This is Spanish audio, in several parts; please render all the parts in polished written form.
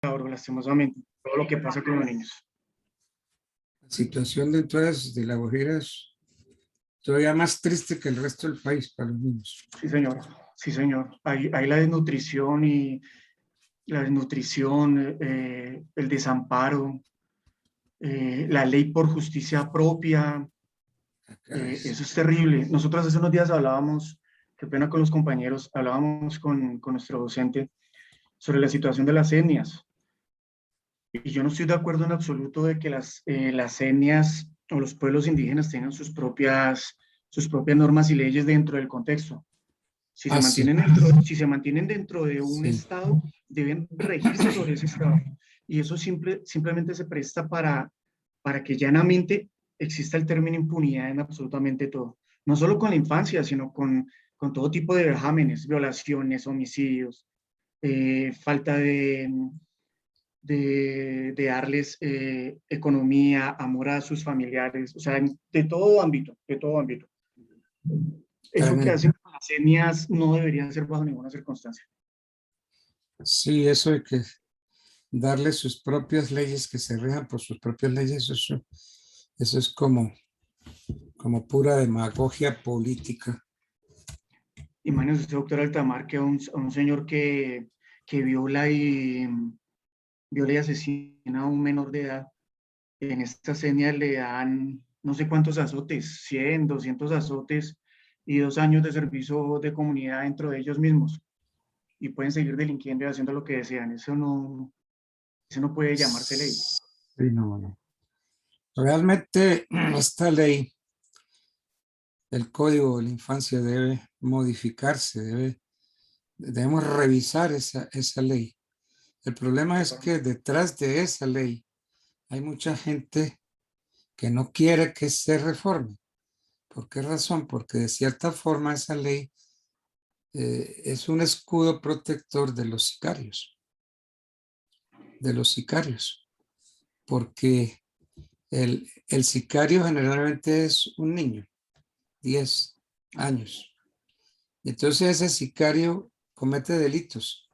ahora, lastimosamente, todo lo que pasa con los niños. La situación de entonces de La Guajira es todavía más triste que el resto del país para los niños. Sí, señor. Sí, señor. Hay la desnutrición el desamparo, la ley por justicia propia. Eso es terrible. Nosotros hace unos días hablábamos, qué pena con los compañeros, hablábamos con nuestro docente sobre la situación de las etnias. Y yo no estoy de acuerdo en absoluto de que las etnias o los pueblos indígenas tengan sus propias normas y leyes dentro del contexto. Sí, Si se mantienen dentro de un sí. estado, deben regirse sobre ese estado. Y eso simplemente se presta para que llanamente exista el término impunidad en absolutamente todo. No solo con la infancia, sino con todo tipo de vejámenes, violaciones, homicidios, falta de darles economía, amor a sus familiares, o sea, de todo ámbito, de todo ámbito. Eso que Tremendo. hacen las etnias no debería ser bajo ninguna circunstancia. Sí, eso de que darle sus propias leyes, que se rijan por sus propias leyes, eso es como pura demagogia política. Imagínese usted, doctor Altamar, que a un señor que viola y asesina a un menor de edad, en estas etnias le dan no sé cuántos azotes, 100, 200 azotes y 2 años de servicio de comunidad dentro de ellos mismos. Y pueden seguir delinquiendo y haciendo lo que desean. Eso no puede llamarse ley. Sí, no, no. Realmente esta ley, el Código de la Infancia debe modificarse, debemos revisar esa ley. El problema es que detrás de esa ley hay mucha gente que no quiere que se reforme. ¿Por qué razón? Porque de cierta forma esa ley es un escudo protector de los sicarios, porque el sicario generalmente es un niño, 10 años. Entonces ese sicario comete delitos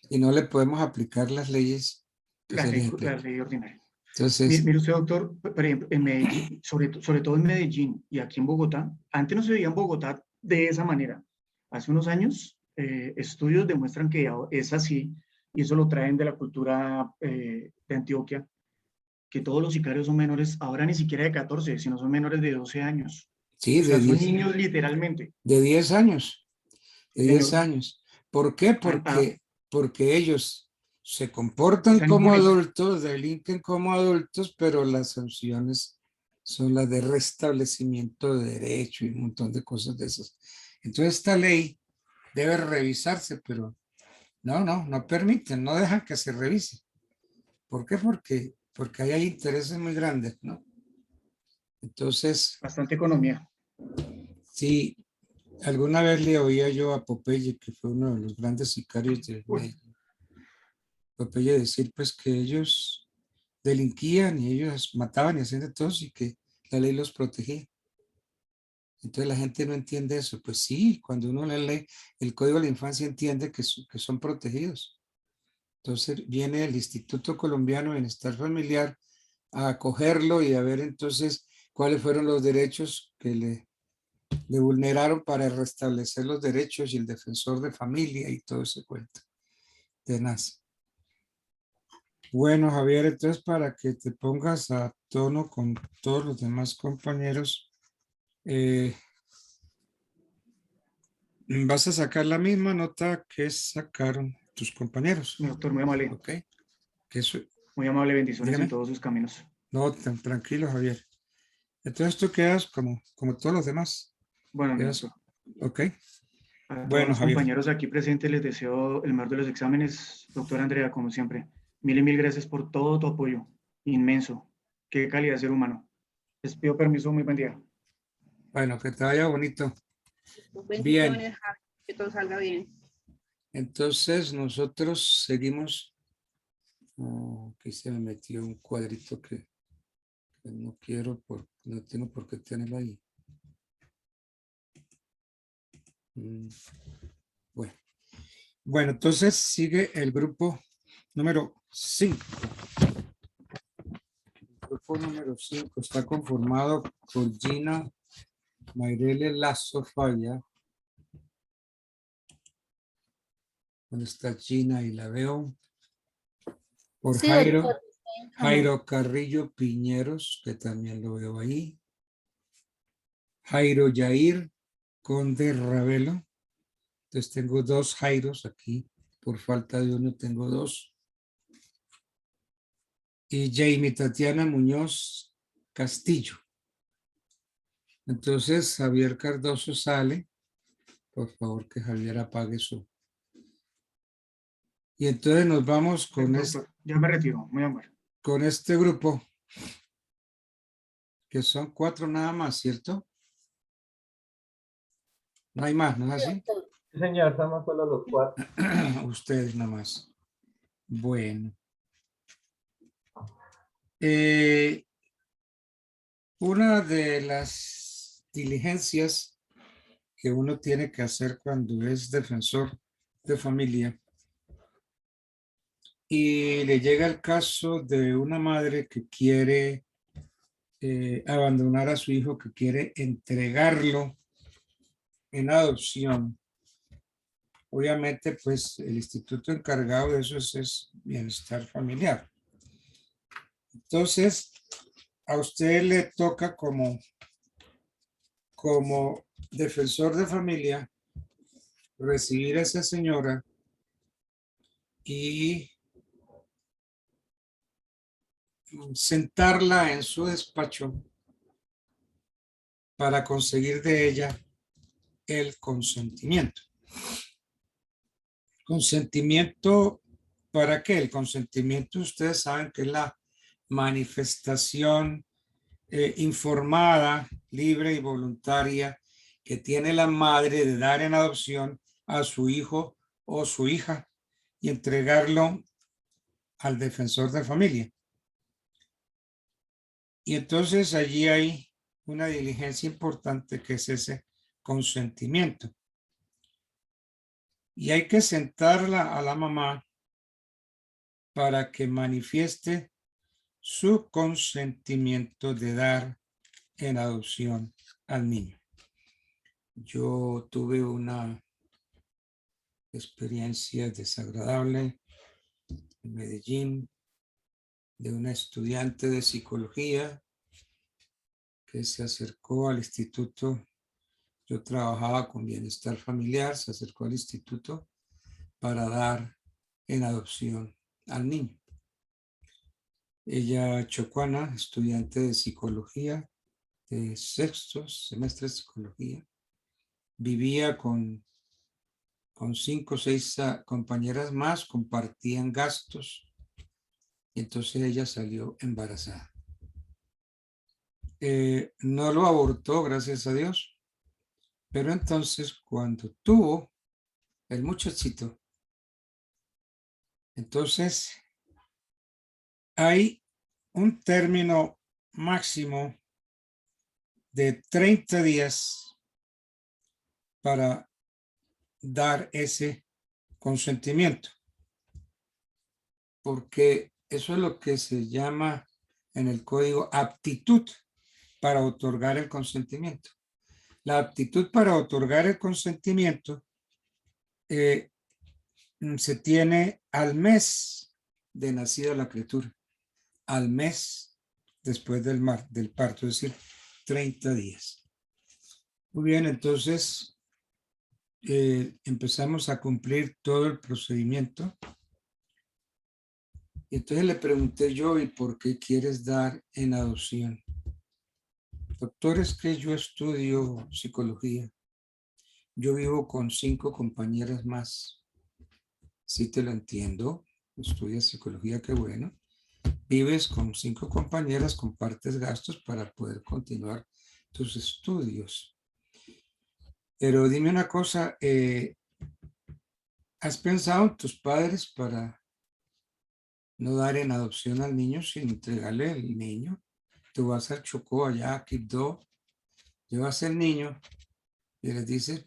y no le podemos aplicar las leyes que se les La aplican. ley ordinaria. Entonces, Mire usted, doctor, por ejemplo, en Medellín, sobre todo en Medellín y aquí en Bogotá, antes no se veía en Bogotá de esa manera. Hace unos años, estudios demuestran que es así, y eso lo traen de la cultura de Antioquia, que todos los sicarios son menores, ahora ni siquiera de 14, sino son menores de 12 años. sí, O sea, son niños literalmente. de 10 años, Sí, de 10 señor. años. ¿Por qué? Porque ellos se comportan Están como impunes. adultos, delinquen como adultos, pero las sanciones son las de restablecimiento de derecho y un montón de cosas de esas. Entonces esta ley debe revisarse, pero no permiten, no dejan que se revise. ¿Por qué? Porque ahí hay intereses muy grandes, ¿no? Entonces, Bastante economía. sí, alguna vez le oía yo a Popeye, que fue uno de los grandes sicarios de Uy, Medellín, Popeye decir pues que ellos delinquían y ellos mataban y hacían de todo y que la ley los protegía. Entonces la gente no entiende eso. Pues sí, cuando uno lee el Código de la Infancia entiende que son protegidos. Entonces viene el Instituto Colombiano de Bienestar Familiar a acogerlo y a ver entonces cuáles fueron los derechos que le vulneraron para restablecer los derechos y el defensor de familia y todo ese cuento. Tenaz. Bueno, Javier, entonces para que te pongas a tono con todos los demás compañeros, eh, vas a sacar la misma nota que sacaron tus compañeros, mi doctor, muy amable. ¿ok? Que eso, Muy amable, bendiciones en dígame. todos sus caminos. No, tranquilo, Javier. Entonces tú quedas como todos los demás. Bueno, mi doctor. Quedas, ¿ok? A todos Bueno, los Javier. compañeros aquí presentes les deseo el mejor de los exámenes. Doctora Andrea, como siempre, mil y mil gracias por todo tu apoyo. Inmenso. Qué calidad de ser humano. Les pido permiso, muy buen día. Bueno, que te vaya bonito. Bien, Bendiciones, Javi, que todo salga bien. entonces nosotros seguimos. Oh, aquí se me metió un cuadrito que no quiero, no tengo por qué tenerlo ahí. Bueno. Bueno, entonces sigue el grupo número 5. El grupo número 5 está conformado por Gina Mayrele Lazo Falla. ¿Dónde está Gina? Y la veo. Por Sí, Jairo, doctor. Jairo Carrillo Piñeros, que también lo veo ahí. Jairo Yair Conde Ravelo. Entonces tengo 2 Jairos aquí. Por falta de uno tengo 2. Y Jamie Tatiana Muñoz Castillo. Entonces Javier Cardoso sale. Por favor que Javier apague su. Y entonces nos vamos con, ya me retiro, muy amable. Con este grupo, que son 4 nada más, ¿cierto? No hay más, ¿no es así? Sí, señor, somos solo los 4. Ustedes nada más. Bueno. Una de las diligencias que uno tiene que hacer cuando es defensor de familia y le llega el caso de una madre que quiere abandonar a su hijo, que quiere entregarlo en adopción. Obviamente, pues el instituto encargado de eso es bienestar familiar. Entonces, a usted le toca como defensor de familia recibir a esa señora y sentarla en su despacho para conseguir de ella el consentimiento. ¿Consentimiento para qué? El consentimiento, ustedes saben que es la manifestación informada, libre y voluntaria que tiene la madre de dar en adopción a su hijo o su hija y entregarlo al defensor de familia. Y entonces allí hay una diligencia importante que es ese consentimiento. Y hay que sentarla a la mamá para que manifieste su consentimiento de dar en adopción al niño. Yo tuve una experiencia desagradable en Medellín de una estudiante de psicología que se acercó al instituto. Yo trabajaba con bienestar familiar, se acercó al instituto para dar en adopción al niño. Ella, chocuana, estudiante de psicología, de 6º semestre de psicología, vivía con 5 o 6 compañeras más, compartían gastos, y entonces ella salió embarazada. No lo abortó, gracias a Dios, pero entonces cuando tuvo el muchachito, entonces hay un término máximo de 30 días para dar ese consentimiento, porque eso es lo que se llama en el código aptitud para otorgar el consentimiento. La aptitud para otorgar el consentimiento se tiene al mes de nacida la criatura, al mes después del parto, es decir, 30 días. Muy bien, entonces empezamos a cumplir todo el procedimiento. Entonces le pregunté yo, ¿y por qué quieres dar en adopción? Doctor, es que yo estudio psicología. Yo vivo con 5 compañeras más. Sí, te lo entiendo. Estudias psicología, qué bueno. Vives con 5 compañeras, compartes gastos para poder continuar tus estudios. Pero dime una cosa, ¿has pensado en tus padres para no dar en adopción al niño sin entregarle el niño? Tú vas al Chocó, allá a Quibdó, llevas el niño y les dices,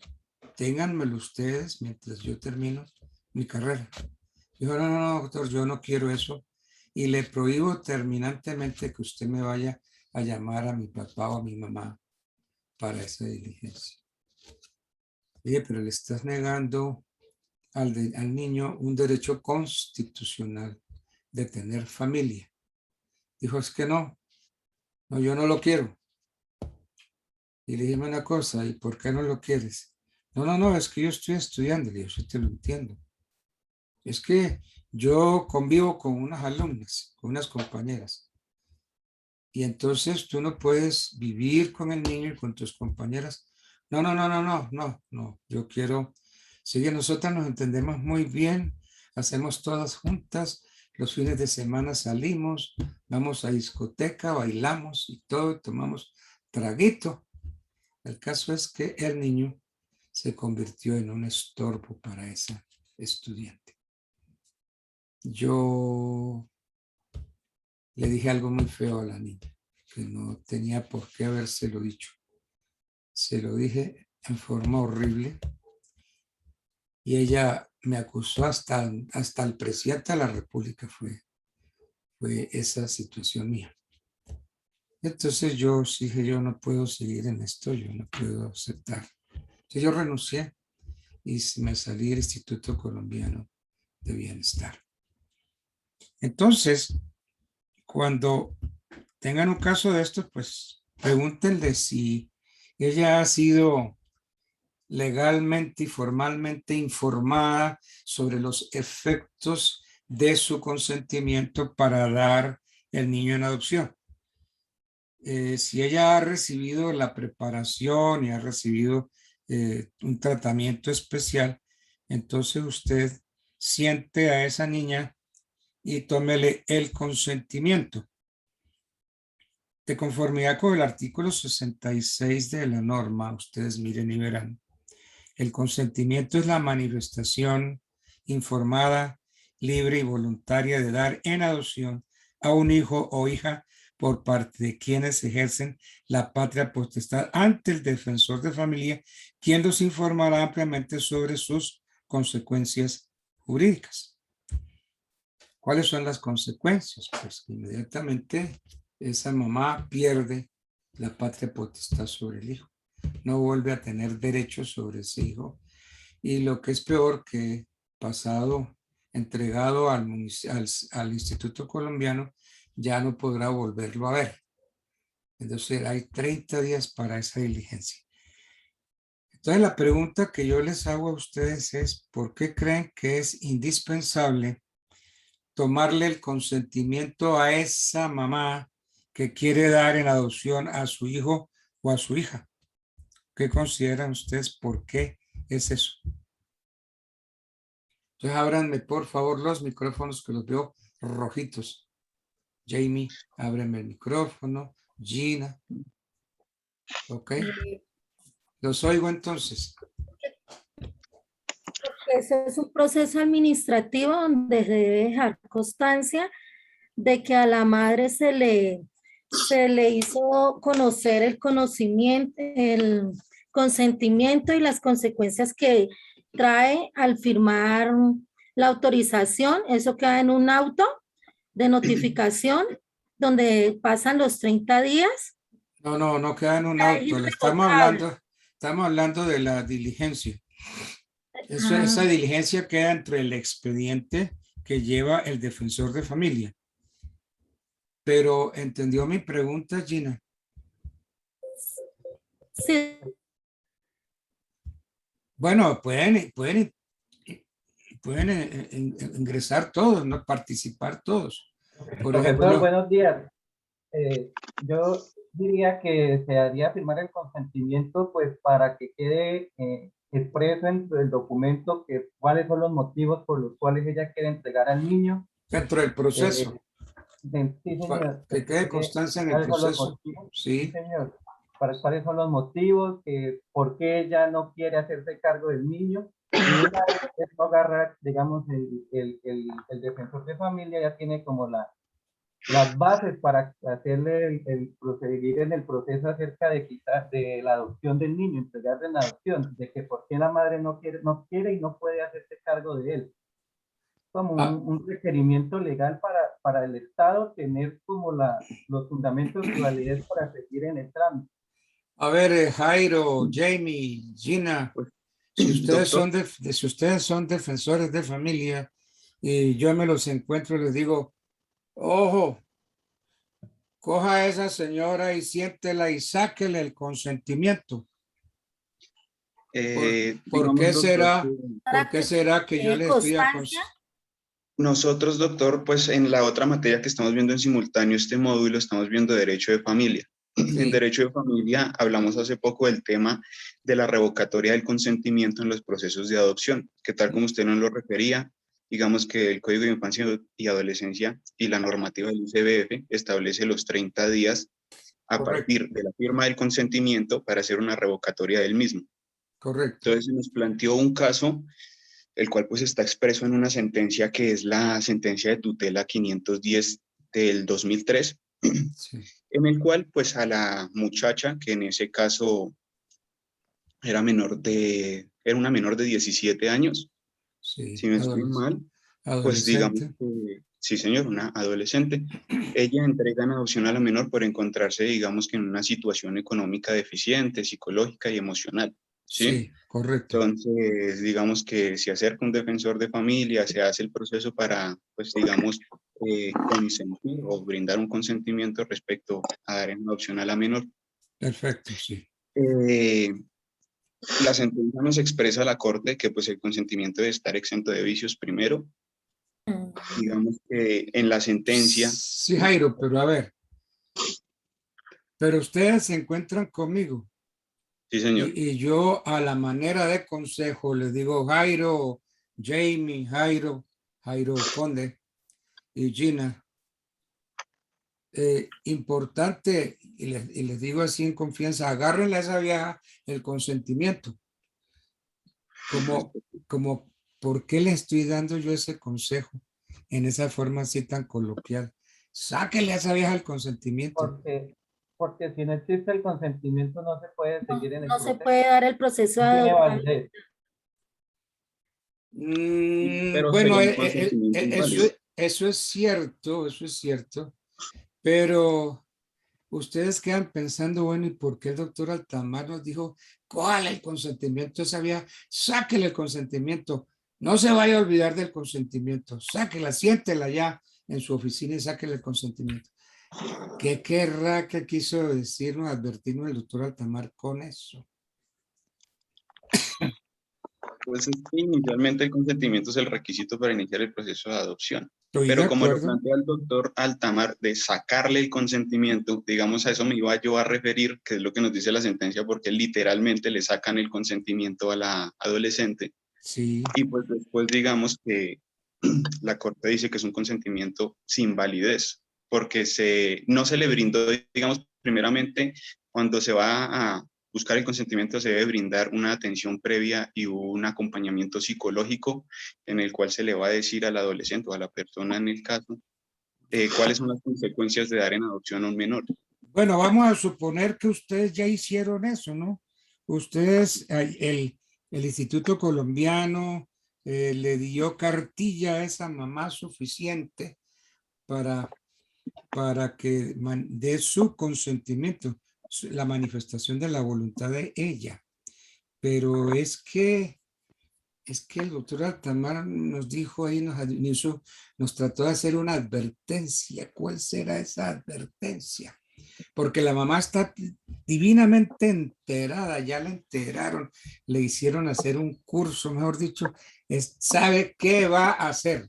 ténganmelo ustedes mientras yo termino mi carrera. Dijo, no, no, no, doctor, yo no quiero eso. Y le prohíbo terminantemente que usted me vaya a llamar a mi papá o a mi mamá para esa diligencia. Oye, pero le estás negando al niño un derecho constitucional de tener familia. Dijo, es que no, no, yo no lo quiero. Y le dije una cosa, ¿y por qué no lo quieres? No, no, no, es que yo estoy estudiando. Le digo, yo te lo entiendo. Es que yo convivo con unas alumnas, con unas compañeras. Y entonces tú no puedes vivir con el niño y con tus compañeras. No, no, no, no, no, no, no. Yo quiero, sí que nosotras nos entendemos muy bien, hacemos todas juntas, los fines de semana salimos, vamos a discoteca, bailamos y todo, tomamos traguito. El caso es que el niño se convirtió en un estorbo para esa estudiante. Yo le dije algo muy feo a la niña, que no tenía por qué habérselo dicho. Se lo dije en forma horrible y ella me acusó hasta el presidente de la República fue esa situación mía. Entonces yo dije, yo no puedo seguir en esto, yo no puedo aceptar. Entonces yo renuncié y me salí del Instituto Colombiano de Bienestar. Entonces, cuando tengan un caso de esto, pues pregúntenle si ella ha sido legalmente y formalmente informada sobre los efectos de su consentimiento para dar el niño en adopción. Si ella ha recibido la preparación y ha recibido un tratamiento especial, entonces usted siente a esa niña y tómele el consentimiento. De conformidad con el artículo 66 de la norma, ustedes miren y verán, el consentimiento es la manifestación informada, libre y voluntaria de dar en adopción a un hijo o hija por parte de quienes ejercen la patria potestad ante el defensor de familia, quien los informará ampliamente sobre sus consecuencias jurídicas. ¿Cuáles son las consecuencias? Pues que inmediatamente esa mamá pierde la patria potestad sobre el hijo. No vuelve a tener derechos sobre ese hijo. Y lo que es peor, que pasado, entregado al Instituto Colombiano, ya no podrá volverlo a ver. Entonces hay 30 días para esa diligencia. Entonces la pregunta que yo les hago a ustedes es, ¿por qué creen que es indispensable tomarle el consentimiento a esa mamá que quiere dar en adopción a su hijo o a su hija? ¿Qué consideran ustedes? ¿Por qué es eso? Entonces, ábranme por favor los micrófonos que los veo rojitos. Jamie, ábreme el micrófono. Gina. Ok. Los oigo entonces. Ese es un proceso administrativo donde se debe dejar constancia de que a la madre se le hizo conocer el conocimiento, el consentimiento y las consecuencias que trae al firmar la autorización. Eso queda en un auto de notificación donde pasan los 30 días. No, no, no queda en un Es auto. Le irrevocable. estamos hablando de la diligencia. Esa Ah, diligencia queda entre el expediente que lleva el defensor de familia. Pero, ¿entendió mi pregunta, Gina? sí, Bueno, pueden ingresar todos, ¿no? Participar todos. Por Profesor, ejemplo, buenos días. Yo diría que se haría firmar el consentimiento, pues para que quede expreso en el documento que cuáles son los motivos por los cuales ella quiere entregar al niño. dentro del Eh, proceso, sí, señor. que quede constancia en el ¿Cuáles son los proceso. motivos? Sí, Sí, señor. ¿Cuáles son los motivos? ¿Por qué ella no quiere hacerse cargo del niño? Y una vez esto agarra, digamos, el defensor de familia ya tiene como las bases para hacerle proseguir en el proceso acerca de la adopción del niño, entregarle en adopción, de que por qué la madre no quiere y no puede hacerse cargo de él. como un requerimiento legal para el Estado tener como los fundamentos y validez para seguir en el trámite. A ver, Jairo, Jamie, Gina, Pues, si ustedes doctor, si ustedes son defensores de familia y yo me los encuentro, les digo, ojo, coja a esa señora y siéntela y sáquele el consentimiento. ¿Por digamos, qué doctor, será? ¿Por qué será que yo le estoy constancia? nosotros, doctor, pues en la otra materia que estamos viendo en simultáneo, este módulo, estamos viendo derecho de familia. En derecho de familia hablamos hace poco del tema de la revocatoria del consentimiento en los procesos de adopción, que tal como usted nos lo refería, digamos que el Código de Infancia y Adolescencia y la normativa del ICBF establece los 30 días a Correcto. partir de la firma del consentimiento para hacer una revocatoria del mismo. Correcto. Entonces se nos planteó un caso, el cual pues está expreso en una sentencia que es la sentencia de tutela 510 del 2003, Sí, en el cual pues a la muchacha, que en ese caso era una menor de 17 años, sí, si no estoy mal, pues digamos adolescente. que, sí señor, una adolescente, ella entrega en adopción a la menor por encontrarse, digamos que en una situación económica deficiente, psicológica y emocional, ¿sí? Sí, correcto. Entonces, digamos que se acerca un defensor de familia, se hace el proceso para, pues, digamos, consentir o brindar un consentimiento respecto a dar en adopción a la menor. Perfecto, sí. La sentencia nos expresa a la Corte que, pues, el consentimiento debe estar exento de vicios primero. Digamos que en la sentencia... Sí, Jairo, pero a ver, pero ustedes se encuentran conmigo Sí, señor. y yo a la manera de consejo les digo, Jairo, Jamie, Jairo Conde y Gina, importante, y les digo así en confianza, agárrenle a esa vieja el consentimiento. Como, ¿por qué le estoy dando yo ese consejo en esa forma así tan coloquial? Sáquele a esa vieja el consentimiento. Porque si no existe el consentimiento no se puede seguir en el No se proceso. puede dar el proceso de No tiene adopción. validez. Pero Bueno, sería un consentimiento inválido. eso es cierto, pero ustedes quedan pensando, bueno, ¿y por qué el doctor Altamar nos dijo, cuál el consentimiento esa vieja? Sáquele el consentimiento, no se vaya a olvidar del consentimiento, sáquela, siéntela ya en su oficina y sáquele el consentimiento. ¿Qué querrá, qué quiso decirnos, advertirnos el doctor Altamar con eso? Pues es que inicialmente el consentimiento es el requisito para iniciar el proceso de adopción. Estoy de Pero como lo acuerdo. plantea el doctor Altamar, de sacarle el consentimiento, digamos, a eso me iba yo a referir, que es lo que nos dice la sentencia, porque literalmente le sacan el consentimiento a la adolescente. Sí. Y pues después digamos que la Corte dice que es un consentimiento sin validez, porque no se le brindó, digamos, primeramente, cuando se va a buscar el consentimiento se debe brindar una atención previa y un acompañamiento psicológico en el cual se le va a decir al adolescente o a la persona en el caso cuáles son las consecuencias de dar en adopción a un menor. Bueno, vamos a suponer que ustedes ya hicieron eso, ¿no? Ustedes, el Instituto Colombiano le dio cartilla a esa mamá suficiente para que dé su consentimiento, la manifestación de la voluntad de ella. Pero es que el doctor Altamar nos dijo ahí, nos trató de hacer una advertencia. ¿Cuál será esa advertencia? Porque la mamá está divinamente enterada, ya la enteraron, le hicieron hacer un curso, mejor dicho, sabe qué va a hacer.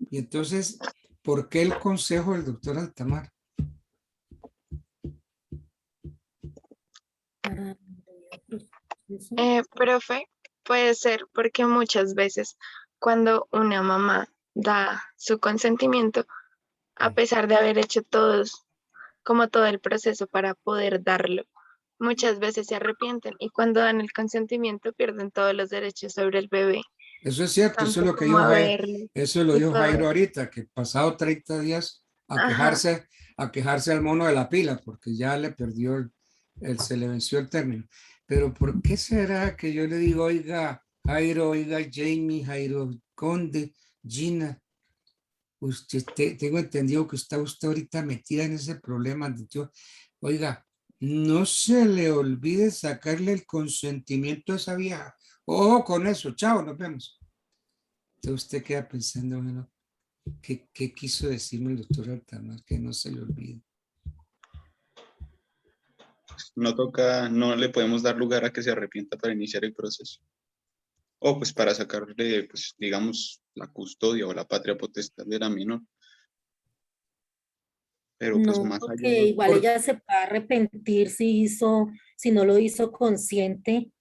Y entonces, ¿por qué el consejo del doctor Altamar? Profe, puede ser porque muchas veces cuando una mamá da su consentimiento, a pesar de haber hecho como todo el proceso para poder darlo, muchas veces se arrepienten y cuando dan el consentimiento pierden todos los derechos sobre el bebé, Eso es cierto, eso es tanto lo que como dijo a Jairo, verlo eso lo y dijo todo. Jairo ahorita, que pasado 30 días Ajá. a quejarse al mono de la pila, porque ya le perdió se le venció el término. Pero ¿por qué será que yo le digo, oiga, Jairo, oiga, Jamie, Jairo Conde, Gina, tengo entendido que está usted ahorita metida en ese problema. Oiga, no se le olvide sacarle el consentimiento a esa vieja. Ojo con eso, chao, nos vemos. Entonces usted queda pensando, bueno, ¿qué quiso decirme el doctor Altamar? Que no se le olvide. No le podemos dar lugar a que se arrepienta para iniciar el proceso. O pues para sacarle, pues digamos, la custodia o la patria potestad de la menor. Pero pues No, más allá porque de... igual ella se puede arrepentir si no lo hizo consciente.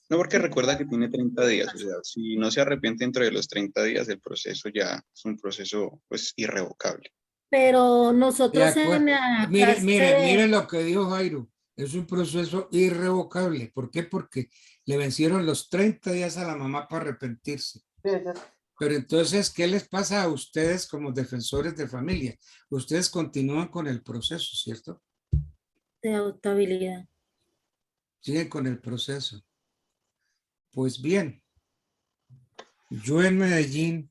No, porque recuerda que tiene 30 días, o sea, si no se arrepiente dentro de los 30 días, el proceso ya es un proceso pues irrevocable. Pero De nosotros en acuerdo. la Mire, clase mire lo que dijo Jairo. Es un proceso irrevocable. ¿Por qué? Porque le vencieron los 30 días a la mamá para arrepentirse. Pero entonces, ¿qué les pasa a ustedes como defensores de familia? Ustedes continúan con el proceso, ¿cierto? de adoptabilidad. Siguen con el proceso. Pues bien, yo en Medellín,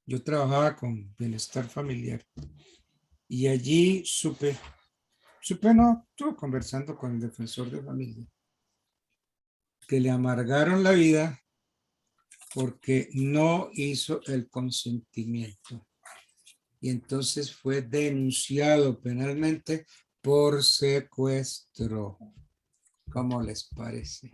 yo trabajaba con bienestar familiar y allí supe, no, estuve conversando con el defensor de familia, que le amargaron la vida porque no hizo el consentimiento. Y entonces fue denunciado penalmente por secuestro. ¿Cómo les parece?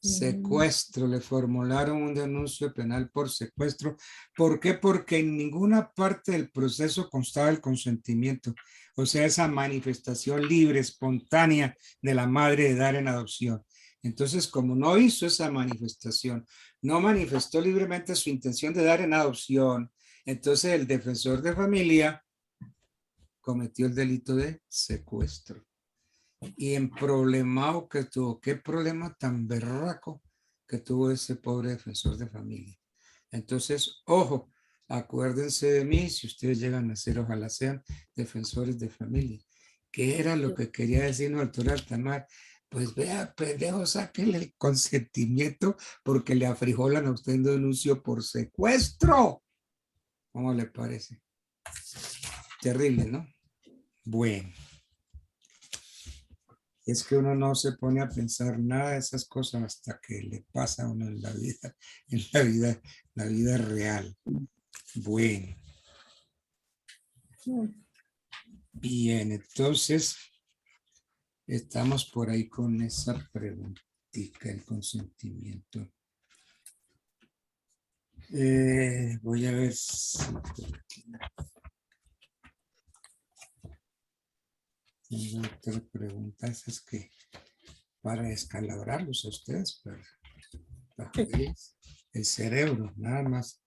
Secuestro, le formularon un denuncio penal por secuestro. ¿Por qué? Porque en ninguna parte del proceso constaba el consentimiento, o sea, esa manifestación libre, espontánea de la madre de dar en adopción. Entonces, como no hizo esa manifestación, no manifestó libremente su intención de dar en adopción, entonces el defensor de familia cometió el delito de secuestro. Y en problemado que tuvo, qué problema tan berraco que tuvo ese pobre defensor de familia. Entonces, ojo, acuérdense de mí si ustedes llegan a ser, ojalá sean defensores de familia. ¿Qué era lo que quería decirnos el doctor Altamar? Pues vea, pendejo, sáquenle el consentimiento porque le afrijolan a usted un denuncio por secuestro. ¿Cómo le parece? Terrible, ¿no? Bueno. Es que uno no se pone a pensar nada de esas cosas hasta que le pasa a uno en la vida real. Bueno. Bien, entonces estamos por ahí con esa preguntita, el consentimiento. Voy a ver si tengo otra pregunta. Esa es que para descalabrarlos a ustedes, para joderles el cerebro, nada más.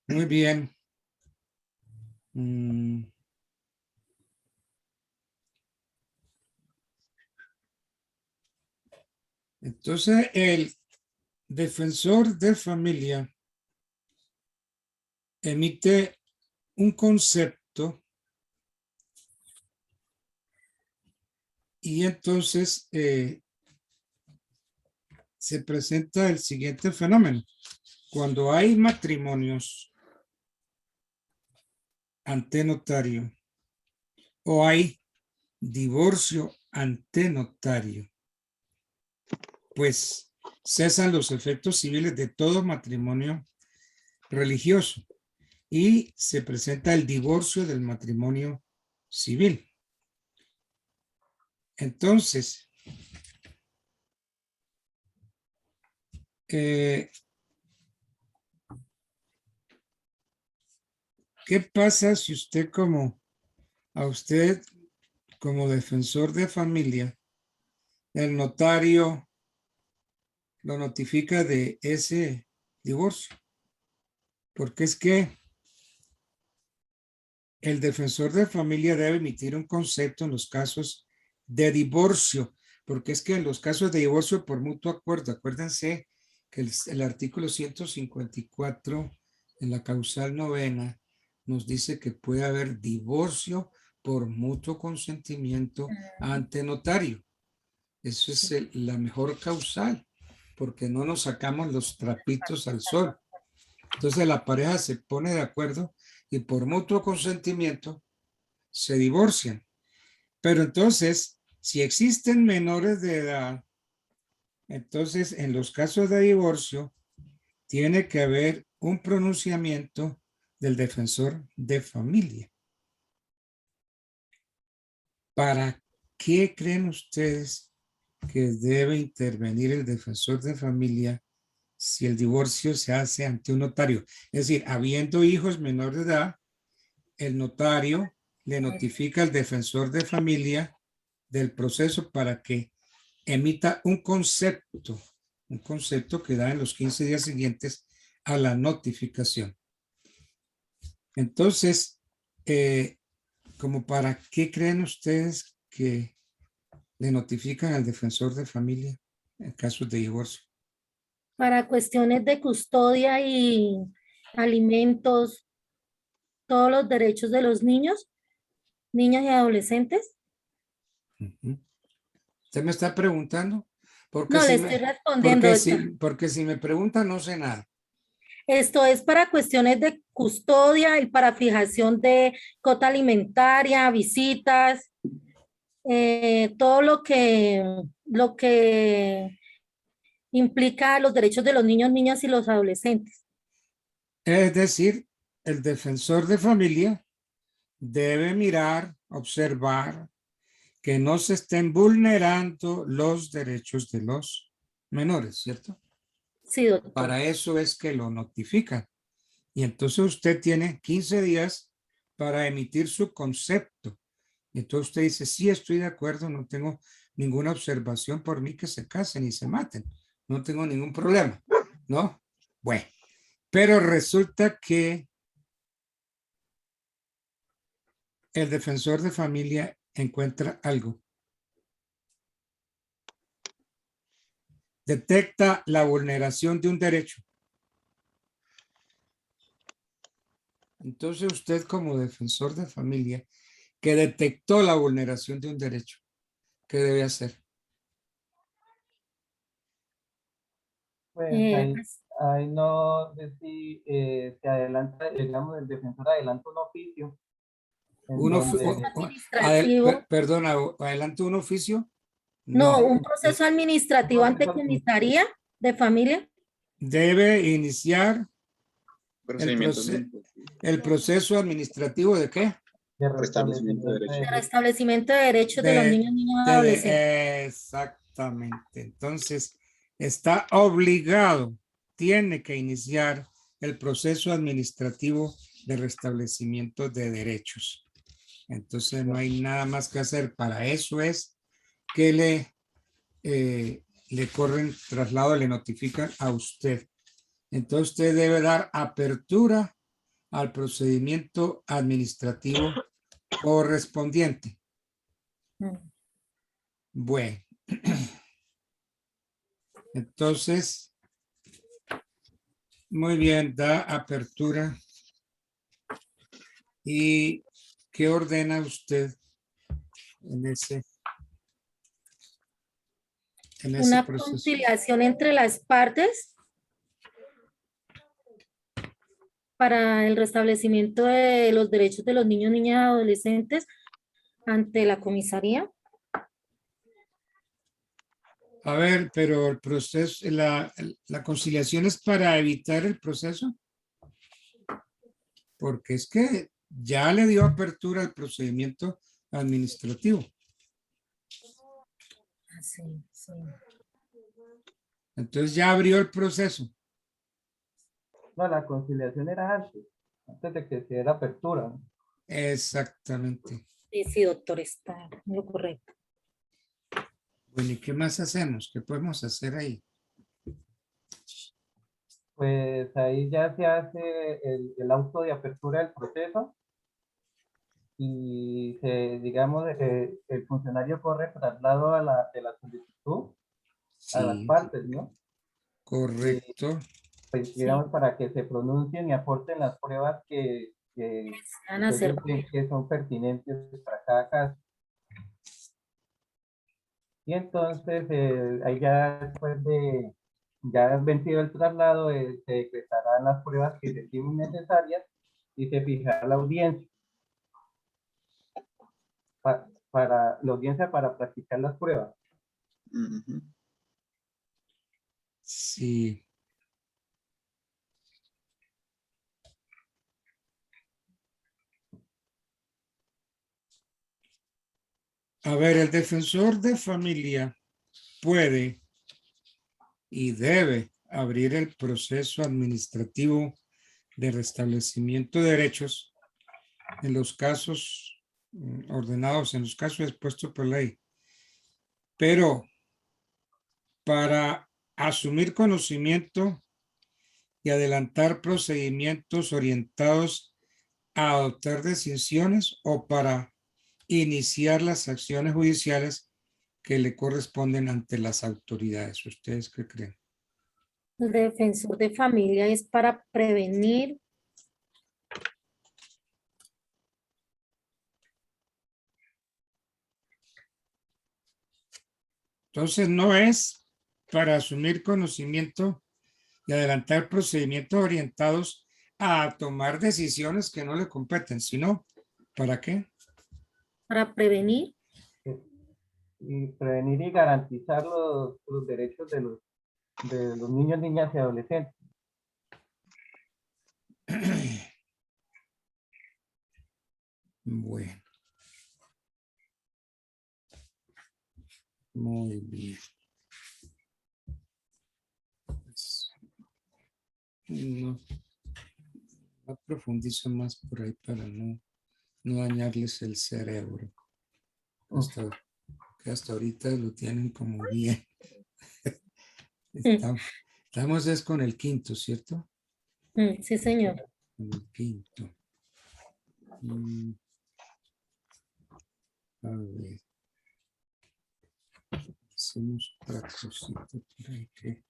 Muy bien. Entonces, el defensor de familia emite un concepto y entonces se presenta el siguiente fenómeno. Cuando hay matrimonios ante notario o hay divorcio ante notario, pues cesan los efectos civiles de todo matrimonio religioso y se presenta el divorcio del matrimonio civil. Entonces, ¿qué pasa si usted como defensor de familia, el notario lo notifica de ese divorcio? Porque es que el defensor de familia debe emitir un concepto en los casos de divorcio, porque es que en los casos de divorcio por mutuo acuerdo, acuérdense que el artículo 154 en la causal novena nos dice que puede haber divorcio por mutuo consentimiento ante notario. Eso es la mejor causal, porque no nos sacamos los trapitos al sol. Entonces la pareja se pone de acuerdo y por mutuo consentimiento se divorcian. Pero entonces, si existen menores de edad, entonces en los casos de divorcio tiene que haber un pronunciamiento del defensor de familia. ¿Para qué creen ustedes que debe intervenir el defensor de familia si el divorcio se hace ante un notario? Es decir, habiendo hijos menores de edad, el notario le notifica al defensor de familia del proceso para que emita un concepto que da en los 15 días siguientes a la notificación. Entonces, ¿como para qué creen ustedes que le notifican al defensor de familia en casos de divorcio? Para cuestiones de custodia y alimentos, todos los derechos de los niños y adolescentes. ¿Usted me está preguntando? Porque No, si le estoy respondiendo. porque si me pregunta, no sé nada. Esto es para cuestiones de custodia y para fijación de cota alimentaria, visitas, todo lo que implica los derechos de los niños, niñas y los adolescentes. Es decir, el defensor de familia debe mirar, observar que no se estén vulnerando los derechos de los menores, ¿cierto? Sí, doctor. Para eso es que lo notifican. Y entonces usted tiene 15 días para emitir su concepto. Y entonces usted dice, sí, estoy de acuerdo, no tengo ninguna observación por mí que se casen y se maten. No tengo ningún problema, ¿no? Bueno, pero resulta que el defensor de familia encuentra algo. Detecta la vulneración de un derecho. Entonces usted como defensor de familia que detectó la vulneración de un derecho, ¿qué debe hacer? Pues Pues, ahí no sé si se adelanta, digamos, el defensor adelanta un oficio en donde administrativo. Perdona, ¿adelante un oficio? No, No. un proceso administrativo ante comisaría de familia. Debe iniciar Procedimientos el proceso administrativo ¿de qué? de restablecimiento de restablecimiento derechos. De restablecimiento de derechos de los niños, niñas y adolescentes. Exactamente. Entonces, está obligado, tiene que iniciar el proceso administrativo de restablecimiento de derechos. Entonces, no hay nada más que hacer. Para eso es que le corren traslado, le notifican a usted. Entonces, usted debe dar apertura al procedimiento administrativo correspondiente. Bueno, entonces, muy bien, da apertura. ¿Y qué ordena usted en ese Una proceso? conciliación entre las partes para el restablecimiento de los derechos de los niños, niñas y adolescentes ante la comisaría. A ver, pero el proceso, la conciliación es para evitar el proceso. Porque es que ya le dio apertura al procedimiento administrativo. Sí, sí. Entonces ya abrió el proceso. no, la conciliación era antes de que se diera apertura, ¿no? Exactamente. Sí, sí, doctor, está en lo correcto. Bueno, ¿y qué más hacemos? ¿Qué podemos hacer ahí? Pues ahí ya se hace el auto de apertura del proceso y digamos, el funcionario corre traslado de la solicitud a las Sí, partes, ¿no? correcto. Pues Sí. digamos, para que se pronuncien y aporten las pruebas que que Van a ser ellos creen que son pertinentes para cada caso. Y entonces, ahí ya después de, ya vencido el traslado, se decretarán las pruebas que se estimen necesarias y se fijará la audiencia para la audiencia para practicar las pruebas. Ujú. Sí. A ver, el defensor de familia puede y debe abrir el proceso administrativo de restablecimiento de derechos en los casos ordenados, en los casos expuestos por ley. Pero para asumir conocimiento y adelantar procedimientos orientados a adoptar decisiones o para iniciar las acciones judiciales que le corresponden ante las autoridades. ¿Ustedes qué creen? el defensor de familia es para prevenir. Entonces no es para asumir conocimiento y adelantar procedimientos orientados a tomar decisiones que no le competen, sino ¿para qué? Para prevenir. Y prevenir y garantizar los derechos de los niños, niñas y adolescentes. Bueno. Muy bien. Pues, no profundizo más por ahí para no dañarles el cerebro. Hasta ahorita lo tienen como bien. Estamos es con el quinto, ¿cierto? Sí, señor. Con el quinto. A ver. Hacemos otra cosita por ahí que...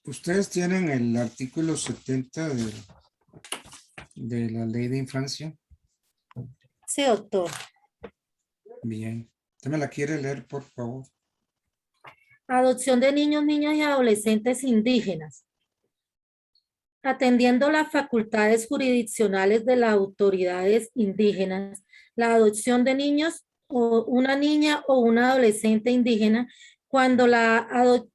Ustedes tienen el artículo 70 de la ley de infancia. Sí, doctor. Bien. ¿Usted me la quiere leer, por favor? Adopción de niños, niñas y adolescentes indígenas. Atendiendo las facultades jurisdiccionales de las autoridades indígenas, la adopción de niños o una niña o un adolescente indígena, cuando la adoptante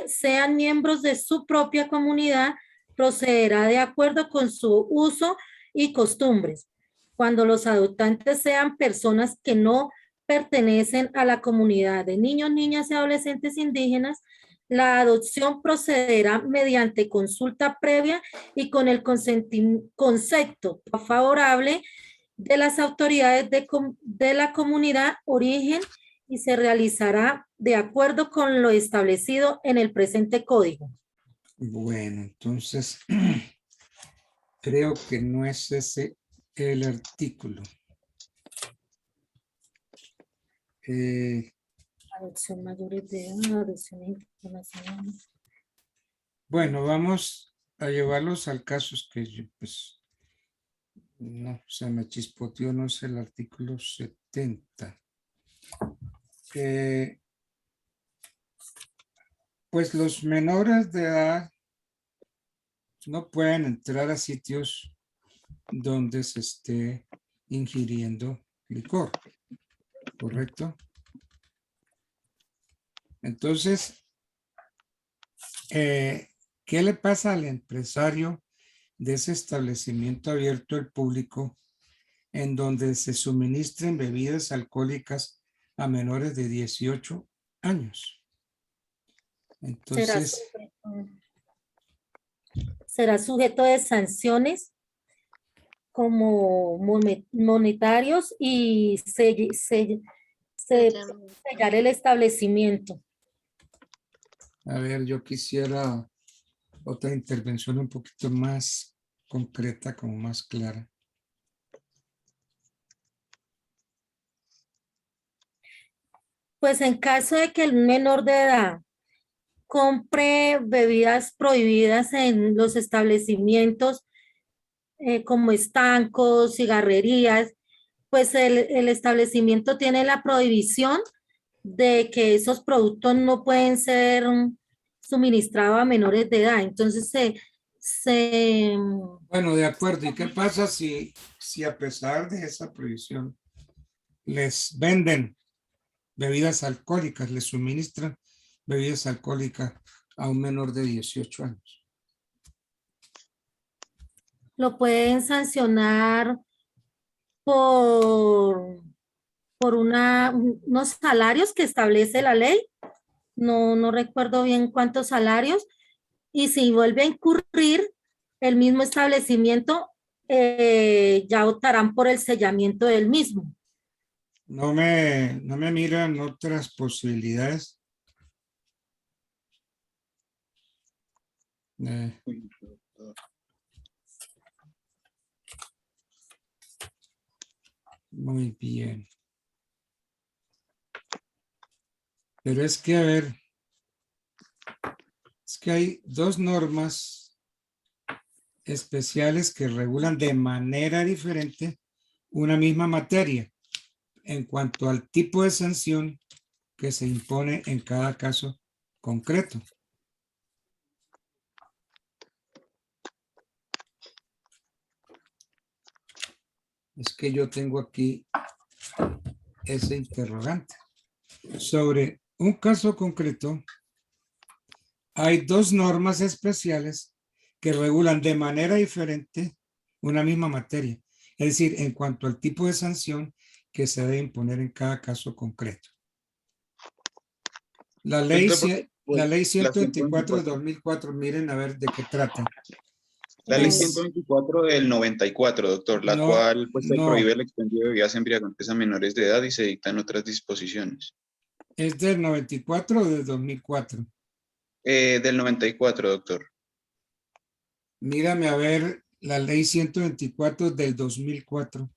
sean miembros de su propia comunidad, procederá de acuerdo con su uso y costumbres. Cuando los adoptantes sean personas que no pertenecen a la comunidad de niños, niñas y adolescentes indígenas, la adopción procederá mediante consulta previa y con el concepto favorable de las autoridades de la comunidad origen y se realizará de acuerdo con lo establecido en el presente código. Bueno, entonces creo que no es ese el artículo. Adopción mayores de edad, adopción internacional. Bueno, vamos a llevarlos al caso que yo, pues, no, se me chispoteó, no es el artículo 70. Pues los menores de edad no pueden entrar a sitios donde se esté ingiriendo licor, ¿correcto? Entonces, ¿qué le pasa al empresario de ese establecimiento abierto al público en donde se suministren bebidas alcohólicas a menores de 18 años? Entonces, será sujeto de sanciones como monetarios y sellar el establecimiento. a ver, yo quisiera otra intervención un poquito más concreta, como más clara. Pues en caso de que el menor de edad compre bebidas prohibidas en los establecimientos como estancos, cigarrerías, pues el establecimiento tiene la prohibición de que esos productos no pueden ser suministrados a menores de edad. Entonces Bueno, de acuerdo. ¿Y qué pasa si a pesar de esa prohibición les venden bebidas alcohólicas, les suministran bebidas alcohólicas a un menor de 18 años? lo pueden sancionar por unos salarios que establece la ley. No recuerdo bien cuántos salarios. Y si vuelve a incurrir, el mismo establecimiento ya optarán por el sellamiento del mismo. No me miran otras posibilidades. Uy, doctor. Muy bien. Pero es que, a ver, es que hay dos normas especiales que regulan de manera diferente una misma materia en cuanto al tipo de sanción que se impone en cada caso concreto. Es que yo tengo aquí ese interrogante. Sobre un caso concreto, hay dos normas especiales que regulan de manera diferente una misma materia, es decir, en cuanto al tipo de sanción que se debe imponer en cada caso concreto. La ley, Doctor, la ley la 124 de 124. 2004, miren a ver de qué trata. La ley Es- 124 del 94, doctor, la No, cual pues se no, prohíbe el expendio de bebidas embriagantes a menores de edad y se dictan otras disposiciones. es del 94 o del 2004. Del 94, doctor. Mírame a ver la ley 124 del 2004.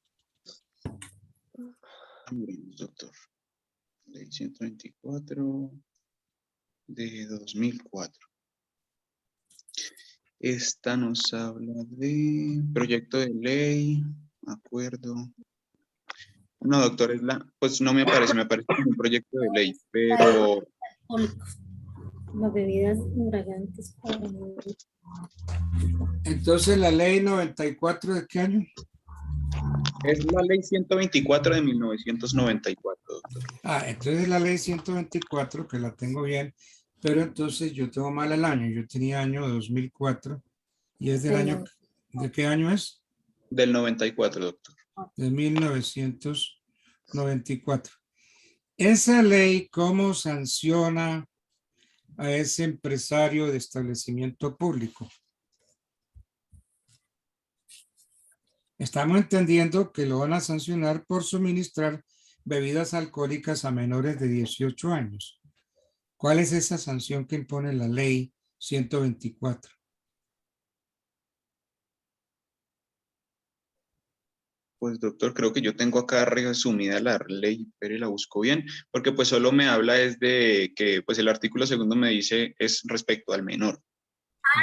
Miremos, doctor. Ley 124 de 2004. Esta nos habla de proyecto de ley, acuerdo. No, doctor, pues no me aparece, me aparece como un proyecto de ley, pero Las bebidas embriagantes. Entonces, la ley 94, ¿de qué año? es la ley 124 de 1994, doctor. Entonces la ley 124, que la tengo bien, pero entonces yo tengo mal el año. Yo tenía año 2004 y es del año, ¿de qué año es? Del 94, doctor. De 1994. Esa ley, ¿cómo sanciona a ese empresario de establecimiento público? Estamos entendiendo que lo van a sancionar por suministrar bebidas alcohólicas a menores de 18 años. ¿Cuál es esa sanción que impone la ley 124? Pues doctor, creo que yo tengo acá resumida la ley, pero la busco bien, porque pues solo me habla es de que pues el artículo segundo me dice es respecto al menor.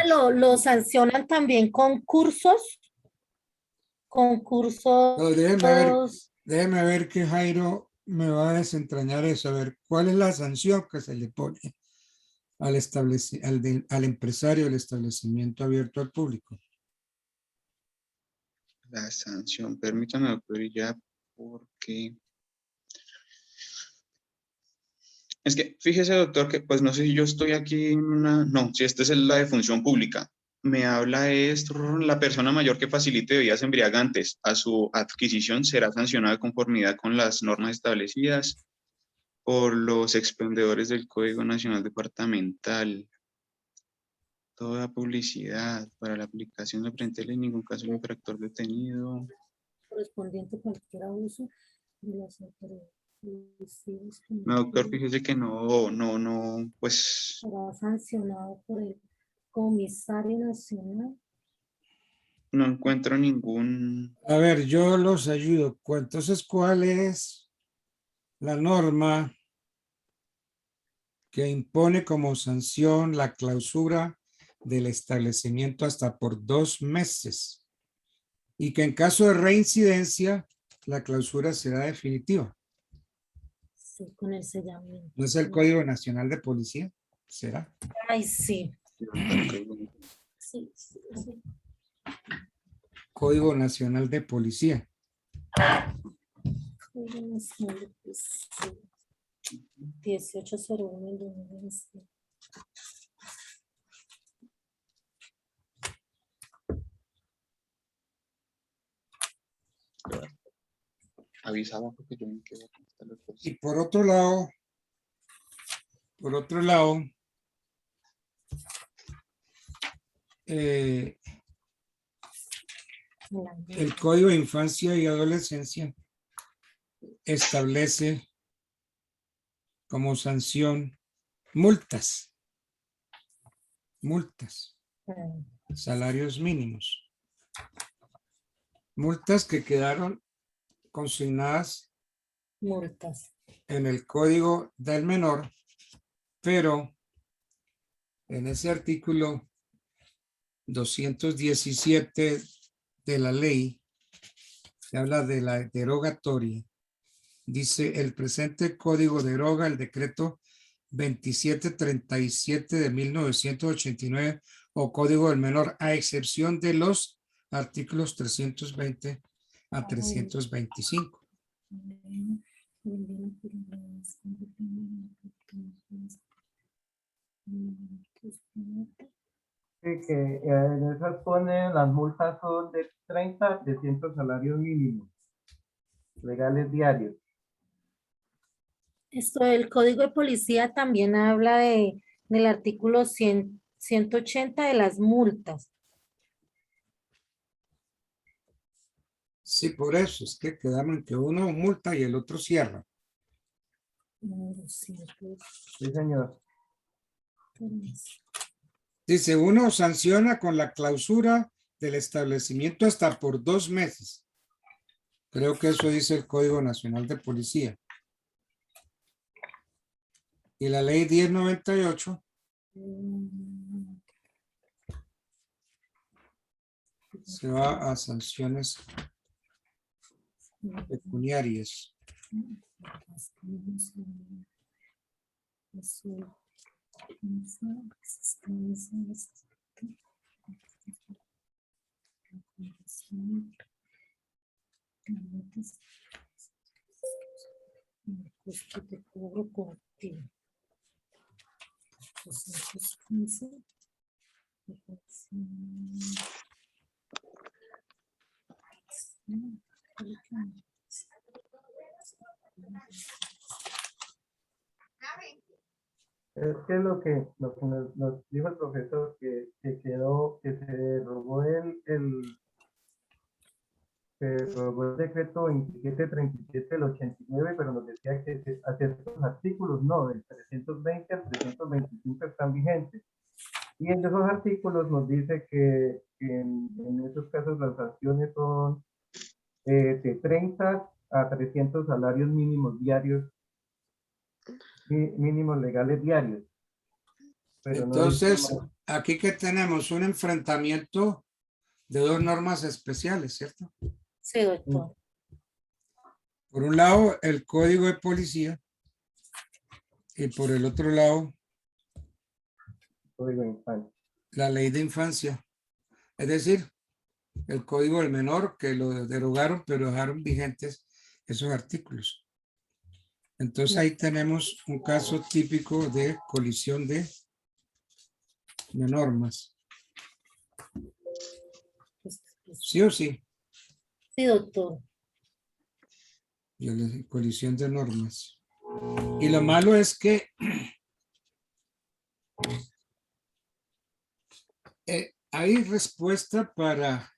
Lo sancionan también con cursos. No, déjeme ver que Jairo me va a desentrañar eso. A ver, ¿cuál es la sanción que se le pone al empresario del establecimiento abierto al público? La sanción, permítame, doctor, y ya, porque... Es que fíjese, doctor, que pues no sé si yo estoy aquí en una... No, si esta es la de función pública. Me habla la persona mayor que facilite bebidas embriagantes a su adquisición será sancionada de conformidad con las normas establecidas por los expendedores del Código Nacional Departamental. Toda publicidad para la aplicación de frente en ningún caso el infractor detenido. Correspondiente a cualquier abuso de las autoridades. No, doctor, fíjese que no, pues Será sancionado por el comisario nacional. No encuentro ningún... A ver, yo los ayudo. Entonces, ¿cuál es la norma que impone como sanción la clausura del establecimiento hasta por 2 meses? Y que en caso de reincidencia, la clausura será definitiva. Sí, con el sellamiento. ¿No es el Código Nacional de Policía? ¿Será? Ay, sí. Ok. Sí, sí, sí. Código Nacional de Policía. Código Nacional de Policía. 1801 del 2011. Avisaba porque yo me quedo hasta los dos. Y por otro lado, el Código de Infancia y Adolescencia establece como sanción multas, salarios mínimos, multas que quedaron consignadas Multas. en el Código del Menor, pero en ese artículo 217 de la ley, se habla de la derogatoria. Dice, el presente código deroga el decreto 2737 de 1989 o Código del Menor, a excepción de los artículos 320 a 325. Sí, que en esas pone las multas son de 30 a 300 salarios mínimos legales diarios. Esto del Código de Policía también habla del artículo 180 de las multas. Sí, por eso es que quedaron que uno multa y el otro cierra. Sí, señor. Dice, uno sanciona con la clausura del establecimiento hasta por 2 meses. Creo que eso dice el Código Nacional de Policía. Y la ley 1098 se va a sanciones pecuniarias. Costo de cobro colectivo. 215. Es que nos dijo el profesor que se derogó el decreto 2737 del 89, pero nos decía que a ciertos artículos no, del 320 al 325 están vigentes. Y en esos artículos nos dice que en esos casos las sanciones son de 30 a 300 salarios mínimos diarios, mínimos legales diarios. Pero Entonces, no aquí que tenemos un enfrentamiento de 2 normas especiales, ¿cierto? Sí, doctor. Por un lado, el Código de Policía y por el otro lado, Código de Infancia. la Ley de Infancia. Es decir, el Código del Menor, que lo derogaron, pero dejaron vigentes esos artículos. Entonces ahí tenemos un caso típico de colisión de normas. ¿Sí o sí? Sí, doctor. Colisión de normas. Y lo malo es que hay respuesta para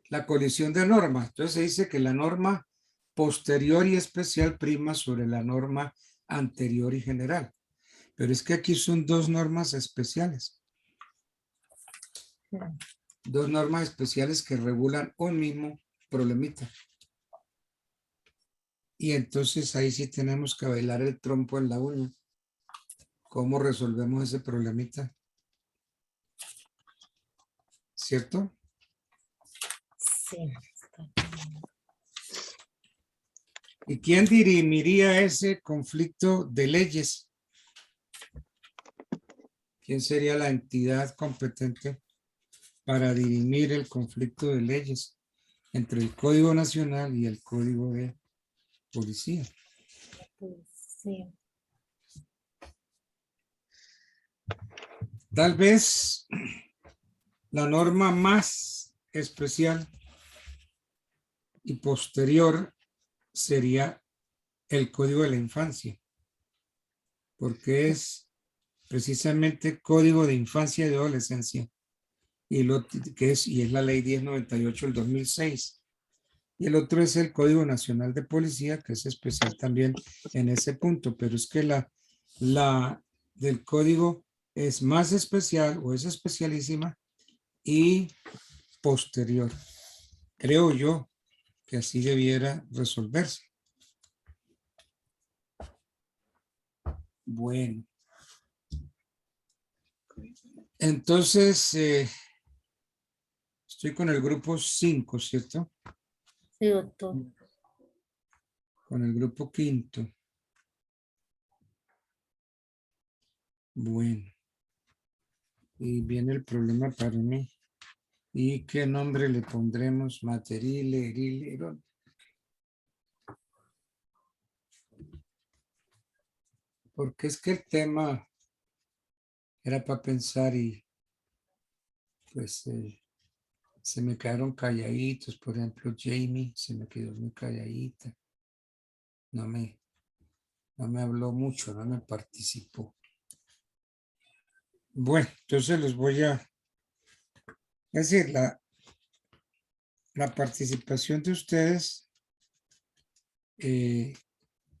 la colisión de normas. Entonces se dice que la norma posterior y especial prima sobre la norma anterior y general. Pero es que aquí son 2 normas especiales. dos normas especiales que regulan un mismo problemita. Y entonces ahí sí tenemos que bailar el trompo en la uña. ¿Cómo resolvemos ese problemita? ¿Cierto? Sí. ¿Y quién dirimiría ese conflicto de leyes? ¿Quién sería la entidad competente para dirimir el conflicto de leyes entre el Código Nacional y el Código de Policía? Sí. Tal vez la norma más especial y posterior sería el Código de la Infancia, porque es precisamente Código de Infancia y de Adolescencia, y es la Ley 1098 del 2006. Y el otro es el Código Nacional de Policía, que es especial también en ese punto, pero es que la del código es más especial o es especialísima y posterior. Creo yo que así debiera resolverse. Bueno. Entonces, estoy con el grupo 5, ¿cierto? Sí, doctor. Con el grupo 5. Bueno. Y viene el problema para mí. ¿Y qué nombre le pondremos? Materile, erile, porque es que el tema era para pensar y pues se me quedaron calladitos. Por ejemplo, Jamie se me quedó muy calladita. No me habló mucho, no me participó. Bueno, entonces les voy a decir, la participación de ustedes,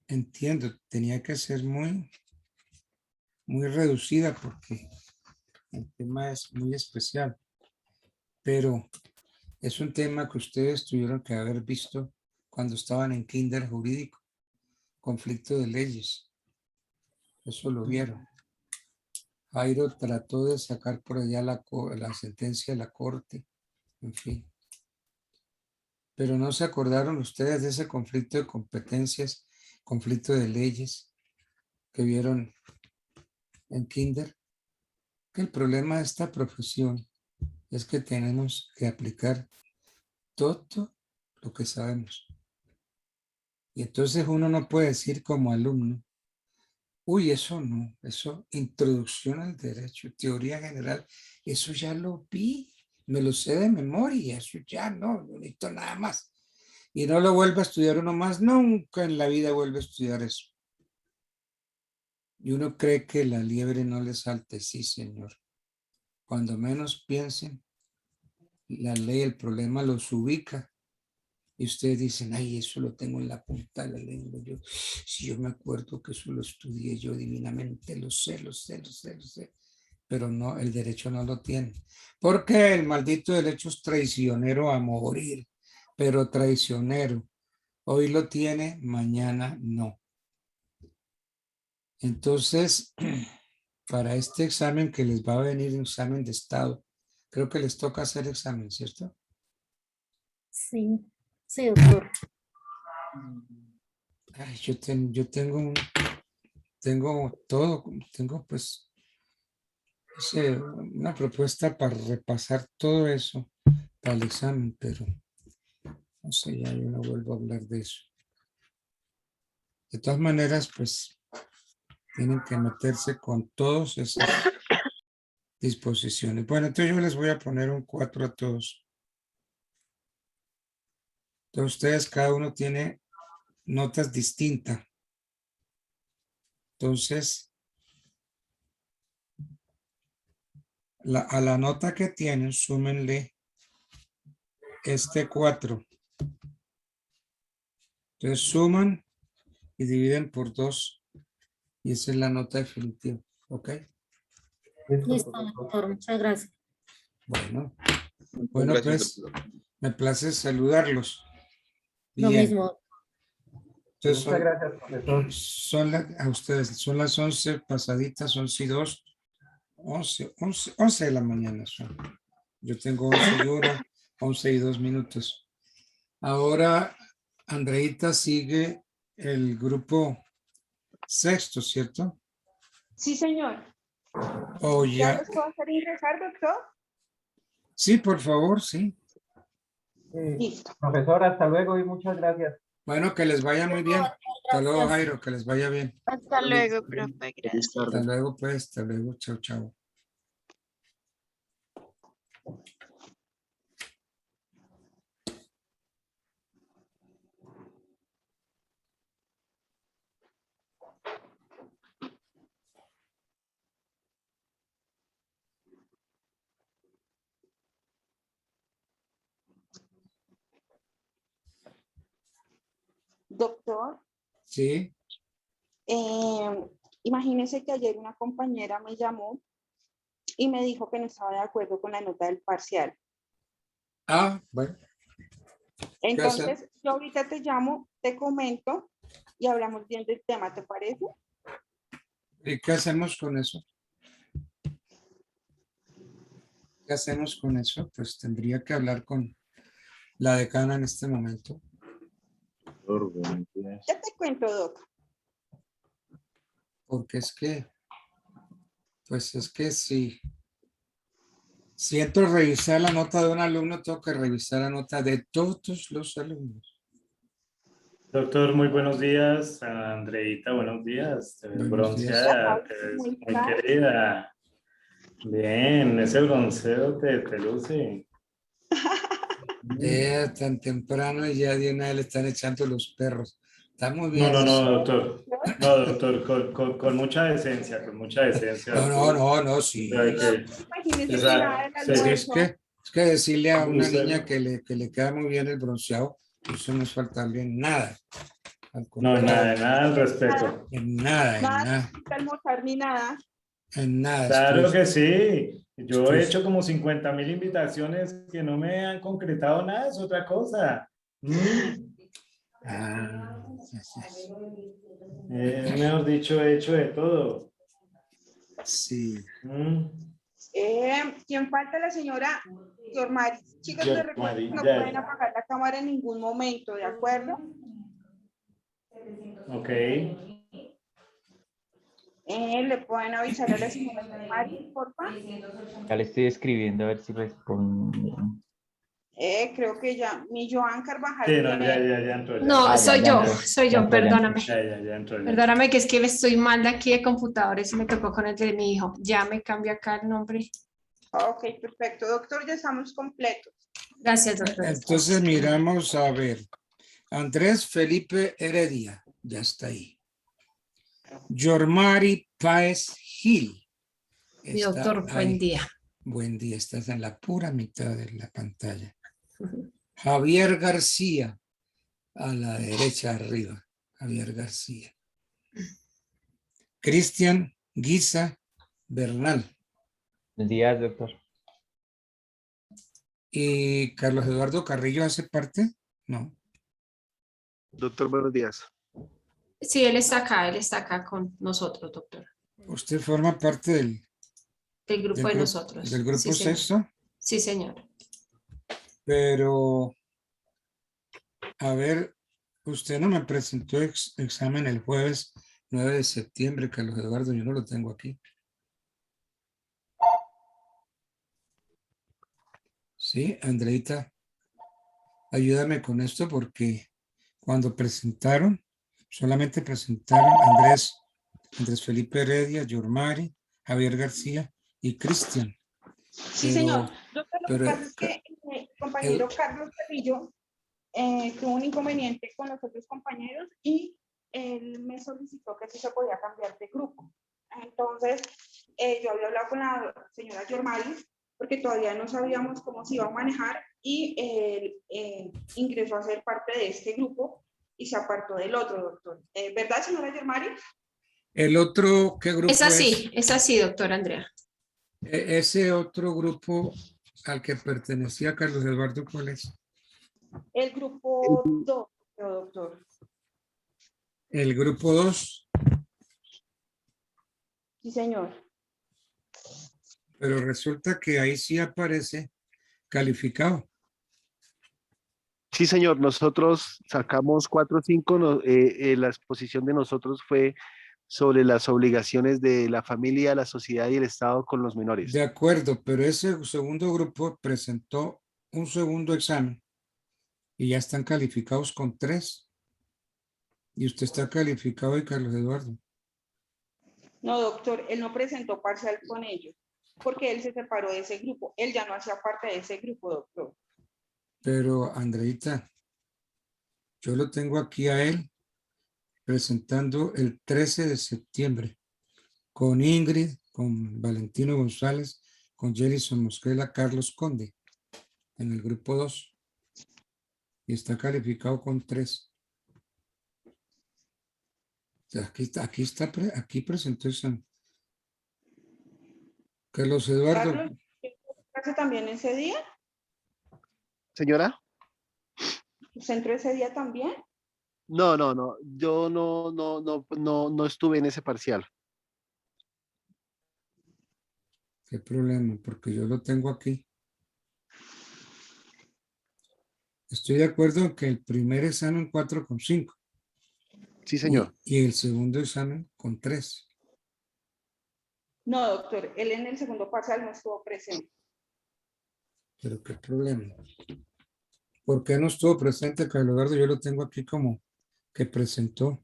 entiendo, tenía que ser muy reducida porque el tema es muy especial, pero es un tema que ustedes tuvieron que haber visto cuando estaban en kinder jurídico, conflicto de leyes. Eso lo vieron. Jairo trató de sacar por allá la sentencia de la corte, en fin. Pero no se acordaron ustedes de ese conflicto de competencias, conflicto de leyes que vieron en kinder. Que el problema de esta profesión es que tenemos que aplicar todo lo que sabemos. Y entonces uno no puede decir como alumno, uy, eso no, eso introducción al derecho, teoría general, eso ya lo vi, me lo sé de memoria, eso ya no necesito nada más. Y no lo vuelve a estudiar uno más, nunca en la vida vuelve a estudiar eso. Y uno cree que la liebre no le salte, sí, señor. Cuando menos piensen, la ley, el problema los ubica. Y ustedes dicen, ay, eso lo tengo en la punta de la lengua. Si yo me acuerdo que eso lo estudié yo divinamente, lo sé. Pero no, el derecho no lo tiene. Porque el maldito derecho es traicionero a morir, pero traicionero. Hoy lo tiene, mañana no. Entonces, para este examen que les va a venir, un examen de estado, creo que les toca hacer examen, ¿cierto? Sí, sí, doctor. Ay, yo tengo todo, tengo pues una propuesta para repasar todo eso para el examen, pero no sé, ya yo no vuelvo a hablar de eso. De todas maneras, pues tienen que meterse con todas esas disposiciones. Bueno, entonces yo les voy a poner un 4 a todos. Entonces ustedes, cada uno tiene notas distintas. Entonces, a la nota que tienen, súmenle este 4. Entonces suman y dividen por 2. Y esa es la nota definitiva. ¿Ok? Listo, doctor. Muchas gracias. Bueno, Bueno, Gracias, pues, doctor. me place saludarlos. Lo Bien, mismo. entonces Muchas gracias, profesor. a ustedes, son las 11 pasaditas, 11:02, 11 de la mañana son. Yo tengo 11:01, 11:02. Ahora, Andreita sigue el grupo sexto, ¿cierto? Sí, señor. O ¿Ya ya. los puedo hacer ingresar, doctor? Sí, por favor, sí. Sí. Listo. Profesor, hasta luego y muchas gracias. Bueno, que les vaya muy bien. Hasta luego, Jairo, que les vaya bien. Hasta luego, profe. Feliz Gracias. tarde. Hasta luego, pues, hasta luego. Chao, chao. Doctor, Sí. imagínese que ayer una compañera me llamó y me dijo que no estaba de acuerdo con la nota del parcial. Ah, bueno. Entonces, yo ahorita te llamo, te comento y hablamos bien del tema, ¿te parece? ¿Y qué hacemos con eso? ¿Qué hacemos con eso? Pues tendría que hablar con la decana en este momento. Ya te cuento, Doc. Porque es que, pues es que si entro a revisar la nota de un alumno, tengo que revisar la nota de todos los alumnos. Doctor, muy buenos días. Andreita, buenos días. Te ves Buenos días. bronceada, te ves ¿Cómo muy estás? querida. Bien, ese bronceo te luce. Tan temprano y ya de una vez le están echando los perros. Está muy No, bien no, eso. no, doctor. No, doctor, con mucha decencia, con mucha decencia. No, sí. O sea, que, Imagínese o que nada sea, del sí, Sí, almuerzo. es que decirle a una Usted- niña que le queda muy bien el bronceado, eso no es faltarle en nada. Al no, contrario, nada al respecto. en nada, Nada de almorzar ni nada. en nada. Claro que sí. Yo he estoy- hecho como 50.000 invitaciones que no me han concretado nada, es otra cosa. Ah, sí, sí, Mejor dicho, he hecho de todo. sí. ¿Quién falta? La señora Yormari. Chicos, les recuerdo que no Yormari, pueden apagar la cámara en ningún momento, ¿de acuerdo? Ok. Le pueden avisar a la señora Yormari, porfa. Ya le estoy escribiendo a ver si responde. Creo que ya, mi Joan Carvajal. Sí, no, tiene- ya entró. Ya. No, Ah, soy ya yo, entró, soy ya yo, entró, ya entró. perdóname. Ya entró. Perdóname que es que estoy mal de aquí de computadores y me tocó con el de mi hijo. Ya me cambio acá el nombre. Ok, perfecto. Doctor, ya estamos completos. Gracias, doctor. Entonces miramos a ver. Andrés Felipe Heredia, ya está ahí. Yormari Páez Gil. Mi está doctor, ahí. buen día. Buen día, estás en la pura mitad de la pantalla. Javier García, a la derecha arriba. Javier García. Cristian Guisa Bernal. Buenos días, doctor. ¿Y Carlos Eduardo Carrillo hace parte? No. Doctor, buenos días. Sí, él está acá con nosotros, doctor. ¿Usted forma parte Del grupo de nosotros. del grupo Sí, señor. sexto? Sí, señor. Pero, a ver, usted no me presentó examen el jueves 9 de septiembre, Carlos Eduardo, yo no lo tengo aquí. Sí, Andreita, ayúdame con esto porque cuando presentaron, solamente presentaron Andrés Felipe Heredia, Yormari, Javier García y Cristian. Sí, señor. Doctor, lo que pero- pasa es que el compañero Carlos Carrillo tuvo un inconveniente con los otros compañeros y él me solicitó que si se podía cambiar de grupo. Entonces, yo había hablado con la señora Yormari porque todavía no sabíamos cómo se iba a manejar y él ingresó a ser parte de este grupo y se apartó del otro, doctor. ¿Verdad, señora Yormari? El otro, ¿qué grupo Es así, doctor Andrea. Ese otro grupo al que pertenecía Carlos Eduardo, ¿cuál es? El grupo 2, doctor. El grupo 2, Sí, señor. pero resulta que ahí sí aparece calificado. Sí, señor, nosotros sacamos 4 o 5, la exposición de nosotros fue sobre las obligaciones de la familia, la sociedad y el Estado con los menores. De acuerdo, pero ese segundo grupo presentó un segundo examen y ya están calificados con 3. Y usted está calificado de Carlos Eduardo. No, doctor, él no presentó parcial con ellos, porque él se separó de ese grupo. Él ya no hacía parte de ese grupo, doctor. Pero, Andreita, yo lo tengo aquí a él presentando el 13 de septiembre con Ingrid, con Valentino González, con Jerison Mosquela, Carlos Conde, en el grupo 2. Y está calificado con 3. O sea, aquí presentó ese. Carlos Eduardo. Carlos, ¿hace también ese día? Señora. ¿Usted entró ese día también? No, yo no estuve en ese parcial. ¿Qué problema? Porque yo lo tengo aquí. Estoy de acuerdo en que el primer examen 4,5. Sí, señor. Y el segundo examen con 3. No, doctor, él en el segundo parcial no estuvo presente. ¿Pero qué problema? ¿Por qué no estuvo presente, Carlos Eduardo? Yo lo tengo aquí como que presentó.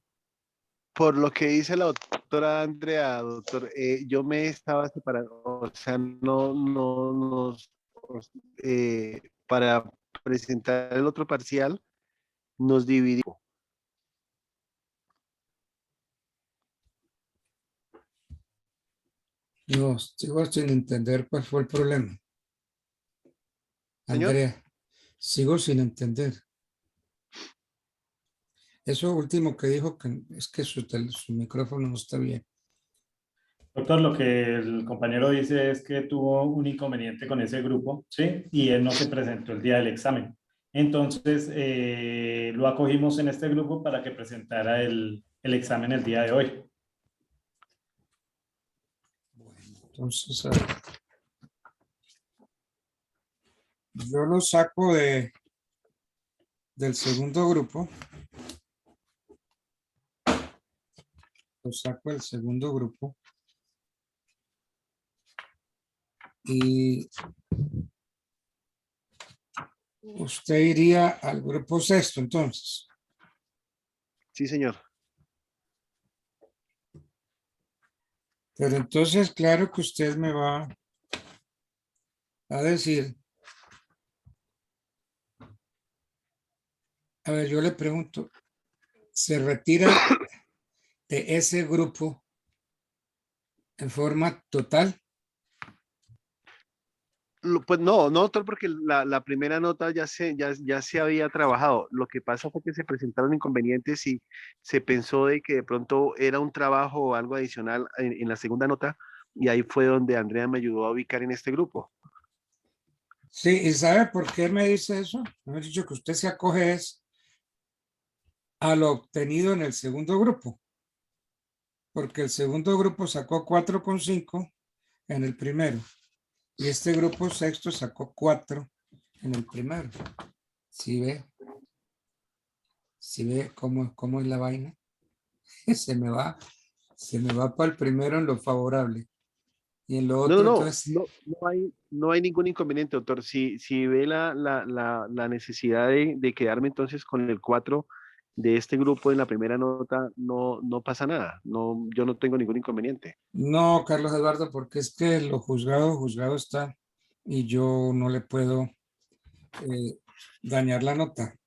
Por lo que dice la doctora Andrea, doctor, yo me estaba separando, o sea, para presentar el otro parcial, nos dividimos. No, sigo sin entender cuál fue el problema. ¿Señor? Andrea, sigo sin entender. Eso último que dijo que es que su micrófono no está bien. Doctor, lo que el compañero dice es que tuvo un inconveniente con ese grupo, ¿sí? Y él no se presentó el día del examen. Entonces, lo acogimos en este grupo para que presentara el examen el día de hoy. Bueno, entonces, a ver. Yo lo saco del segundo grupo. Lo saco del segundo grupo. Y usted iría al grupo sexto, entonces. Sí, señor. Pero entonces, claro que usted me va a decir. A ver, yo le pregunto, ¿se retira de ese grupo en forma total? Pues no, doctor, porque la primera nota ya se había trabajado. Lo que pasa fue que se presentaron inconvenientes y se pensó de que de pronto era un trabajo o algo adicional en la segunda nota, y ahí fue donde Andrea me ayudó a ubicar en este grupo. Sí, ¿y sabe por qué me dice eso? Me ha dicho que usted se acoge a lo obtenido en el segundo grupo, porque el segundo grupo sacó 4,5 en el primero. Y este grupo sexto sacó 4 en el primero. ¿Sí ve? ¿Sí ve cómo es la vaina? Se me va para el primero en lo favorable. Y en lo otro, entonces. No hay ningún inconveniente, doctor. Si ve la necesidad de quedarme entonces con el 4 de este grupo en la primera nota, no pasa nada. No, yo no tengo ningún inconveniente. No, Carlos Eduardo, porque es que lo juzgado está y yo no le puedo dañar la nota.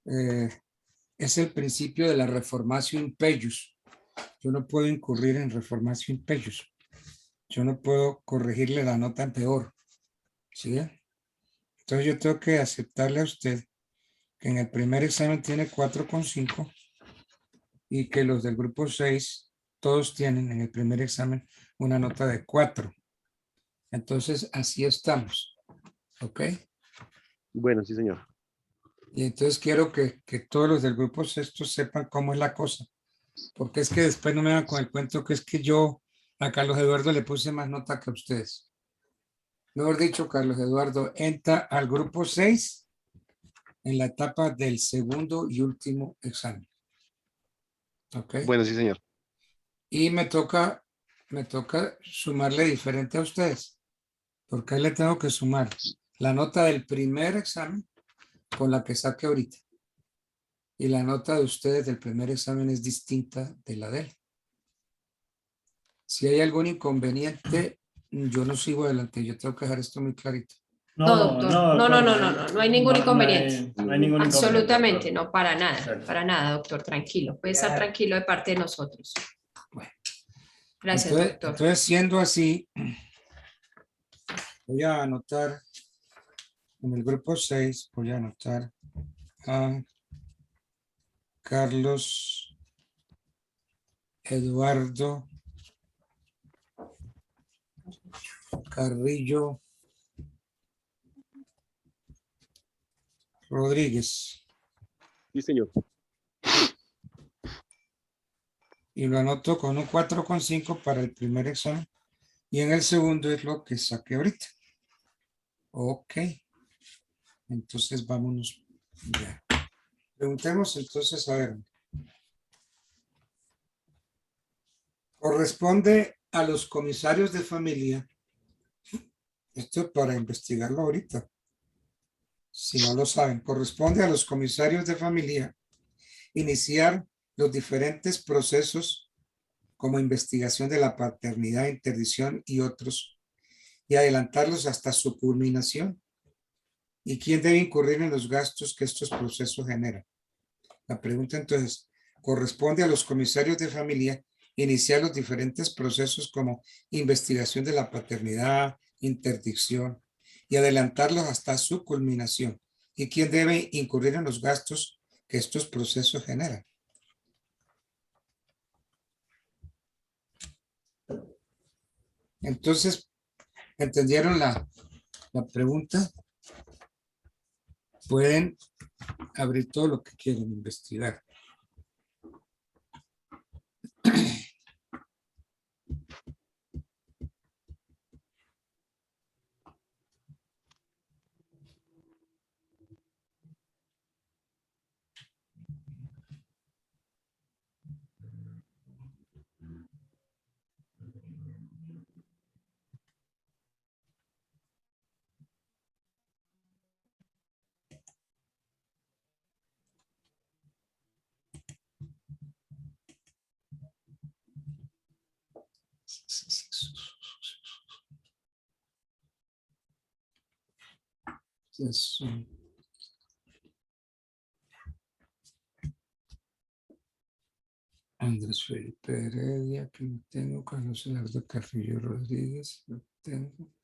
Es el principio de la reformatio in peius. Yo no puedo incurrir en reformatio in peius. Yo no puedo corregirle la nota en peor. ¿Sí? Entonces yo tengo que aceptarle a usted que en el primer examen tiene 4,5 y que los del grupo 6 todos tienen en el primer examen una nota de 4. Entonces así estamos. ¿Ok? Bueno, sí, señor. Y entonces quiero que todos los del grupo sexto sepan cómo es la cosa. Porque es que después no me van con el cuento que es que yo a Carlos Eduardo le puse más nota que a ustedes. Mejor dicho, Carlos Eduardo entra al grupo 6 en la etapa del segundo y último examen. ¿Ok? Bueno, sí, señor. Y me toca sumarle diferente a ustedes. Porque ahí le tengo que sumar la nota del primer examen con la que saque ahorita. Y la nota de ustedes del primer examen es distinta de la de él. Si hay algún inconveniente, yo no sigo adelante. Yo tengo que dejar esto muy clarito. No, doctor. No hay ningún inconveniente. No hay ningún inconveniente. Absolutamente, doctor. no, para nada, Perfecto. para nada, doctor, tranquilo. Puede estar tranquilo de parte de nosotros. Bueno. Gracias, doctor. Entonces, siendo así, voy a anotar en el grupo 6, voy a anotar a Carlos Eduardo Carrillo Rodríguez. Sí, señor. Y lo anoto con un 4,5 para el primer examen. Y en el segundo es lo que saqué ahorita. Ok. Entonces vámonos. Ya. Preguntemos entonces, a ver. Corresponde a los comisarios de familia. Esto es para investigarlo ahorita. Si no lo saben, corresponde a los comisarios de familia iniciar los diferentes procesos como investigación de la paternidad, interdicción y otros, y adelantarlos hasta su culminación. ¿Y quién debe incurrir en los gastos que estos procesos generan? La pregunta entonces, corresponde a los comisarios de familia iniciar los diferentes procesos como investigación de la paternidad, interdicción y adelantarlos hasta su culminación. ¿Y quién debe incurrir en los gastos que estos procesos generan? Entonces, ¿entendieron la pregunta? Pueden abrir todo lo que quieren investigar. Eso. Andrés Felipe Heredia, que no tengo. Carlos Eduardo Carrillo Rodríguez, lo tengo.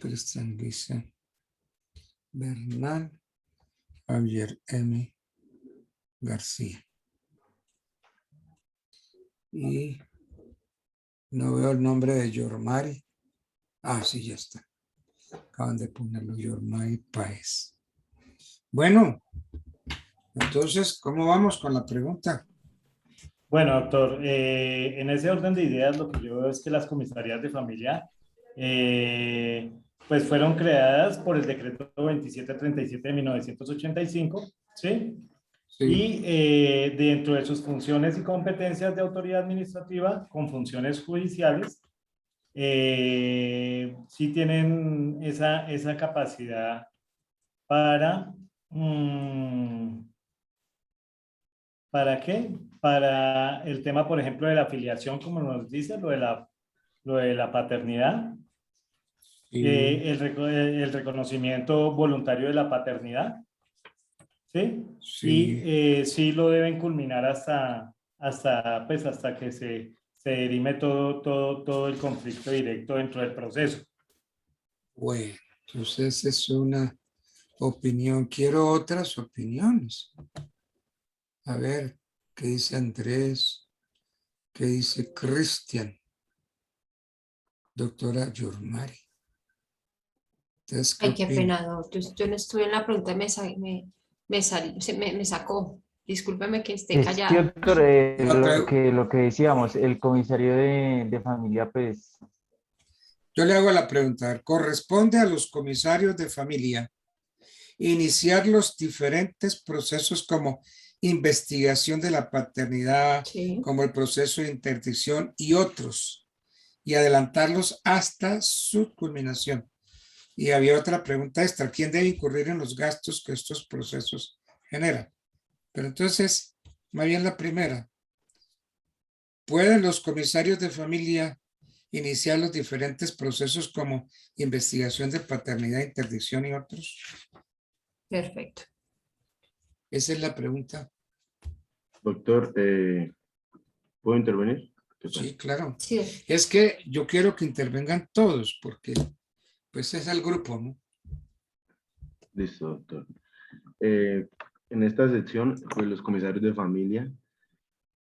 Cristian Luisa Bernal, Javier M. García. Y no veo el nombre de Yormari. Ah, sí, ya está. Acaban de ponerlo, Yormari Páez. Bueno, entonces, ¿cómo vamos con la pregunta? Bueno, doctor, en ese orden de ideas lo que yo veo es que las comisarías de familia pues fueron creadas por el decreto 2737 de 1985, ¿sí? Sí. Y dentro de sus funciones y competencias de autoridad administrativa con funciones judiciales, sí tienen esa capacidad para... ¿para qué? Para el tema, por ejemplo, de la afiliación, como nos dice, lo de la paternidad, Sí. el reconocimiento voluntario de la paternidad, ¿sí? Sí. Y sí lo deben culminar hasta que se dirime todo el conflicto directo dentro del proceso. Bueno, entonces es una opinión. Quiero otras opiniones. A ver, ¿qué dice Andrés? ¿Qué dice Cristian? Doctora Yormari. Entonces, Ay, qué opina? pena, no. Yo no estuve en la pregunta, me sacó. Discúlpeme que esté Sí, callada. doctor, No, pero lo que decíamos, el comisario de familia, pues, yo le hago la pregunta. ¿Corresponde a los comisarios de familia iniciar los diferentes procesos como investigación de la paternidad, Sí. como el proceso de interdicción y otros, y adelantarlos hasta su culminación? Y había otra pregunta extra: ¿quién debe incurrir en los gastos que estos procesos generan? Pero entonces, más bien la primera, ¿pueden los comisarios de familia iniciar los diferentes procesos como investigación de paternidad, interdicción y otros? Perfecto. Esa es la pregunta. Doctor, ¿puedo intervenir? ¿Qué tal? Sí, claro. Sí. Es que yo quiero que intervengan todos porque pues es el grupo, ¿no? Listo, doctor. En esta sección, pues los comisarios de familia,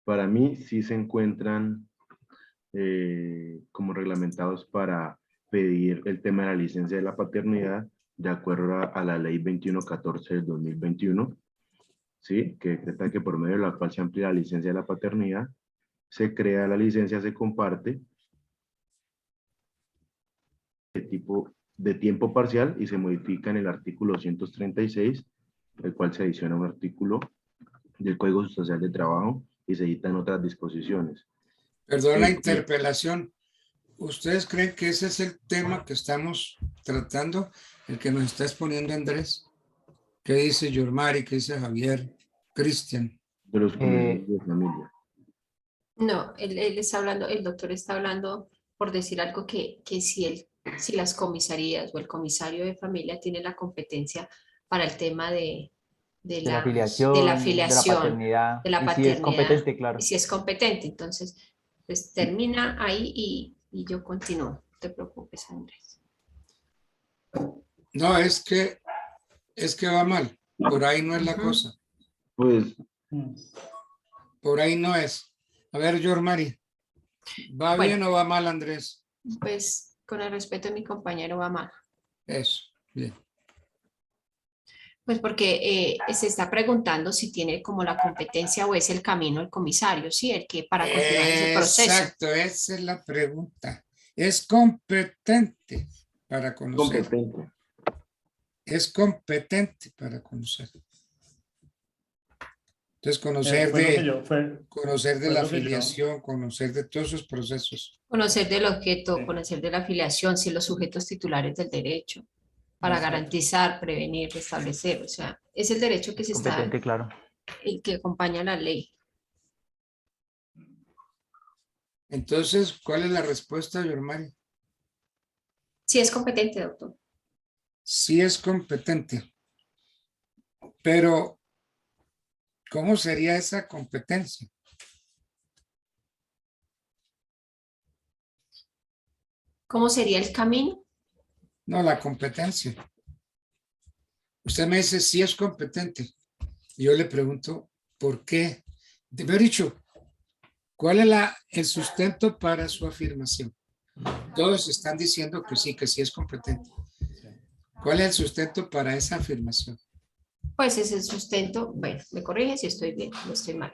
para mí sí se encuentran como reglamentados para pedir el tema de la licencia de la paternidad de acuerdo a la ley 2114 del 2021, ¿sí? Que decreta que por medio de la cual se amplía la licencia de la paternidad, se crea la licencia, se comparte de tiempo parcial y se modifica en el artículo 236, el cual se adiciona un artículo del Código Social de Trabajo y se editan otras disposiciones. Perdón la interpelación. ¿Ustedes creen que ese es el tema que estamos tratando, el que nos está exponiendo Andrés? ¿Qué dice Yormari? ¿Qué dice Javier? Cristian. De los comisarios de familia. No, él está hablando, el doctor está hablando por decir algo que si las comisarías o el comisario de familia tiene la competencia para el tema de la la afiliación, afiliación, de la de la paternidad, y si es paternidad, competente, claro. y si es competente. Entonces, pues termina ahí y yo continúo. No te preocupes, Andrés. No, es que va mal. Por ahí no es la cosa. Pues, por ahí no es. A ver, Yormari, ¿va Bueno. bien o va mal, Andrés? Pues con el respeto de mi compañero va mal. Eso, bien. Pues porque se está preguntando si tiene como la competencia o es el camino el comisario, ¿sí? El que para continuar ese proceso. Exacto, esa es la pregunta. ¿Es competente para conocer? competente. Es competente para conocer. Entonces, conocer de la afiliación, conocer de todos esos procesos. Conocer del objeto, conocer de la afiliación, si los sujetos titulares del derecho, para garantizar, prevenir, restablecer. O sea, es el derecho que se está, Competente, claro. el que acompaña la ley. Entonces, ¿cuál es la respuesta, Yormari? Sí es competente, doctor. Sí es competente. Pero, ¿cómo sería esa competencia? ¿Cómo sería el camino? No, la competencia. Usted me dice, sí es competente. Y yo le pregunto, ¿por qué? De haber dicho, ¿cuál es el sustento para su afirmación? Todos están diciendo que sí es competente. ¿Cuál es el sustento para esa afirmación? Pues es el sustento, bueno, me corrige si estoy bien, no estoy mal.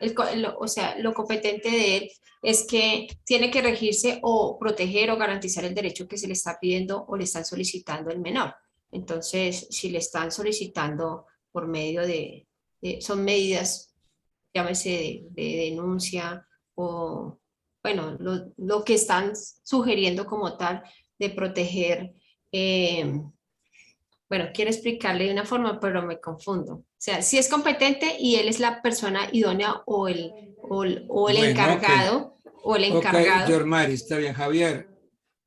O sea, lo competente de él es que tiene que regirse o proteger o garantizar el derecho que se le está pidiendo o le están solicitando el menor. Entonces, si le están solicitando por medio son medidas, llámese de denuncia o, bueno, lo que están sugiriendo como tal de proteger. Bueno, quiero explicarle de una forma, pero me confundo. O sea, si es competente y él es la persona idónea o el encargado, o el encargado. Ok, Yormari, está bien. Javier,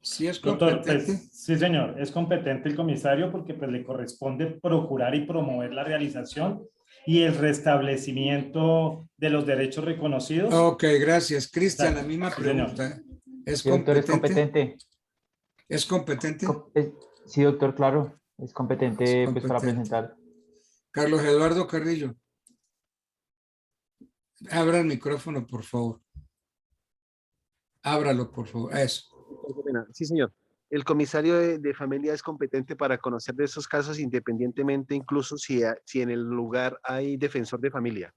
¿sí es Doctor, competente? pues, sí, señor, es competente el comisario porque pues, le corresponde procurar y promover la realización y el restablecimiento de los derechos reconocidos. Ok, gracias. Cristian, la misma Sí, pregunta. ¿Es Sí, doctor, es competente? competente. ¿Es competente? Sí, doctor, claro. Es competente, pues, para competente. presentar. Carlos Eduardo Carrillo. Abra el micrófono, por favor. Ábralo, por favor. Eso. Sí, señor. el comisario de familia es competente para conocer de esos casos independientemente, incluso si en el lugar hay defensor de familia.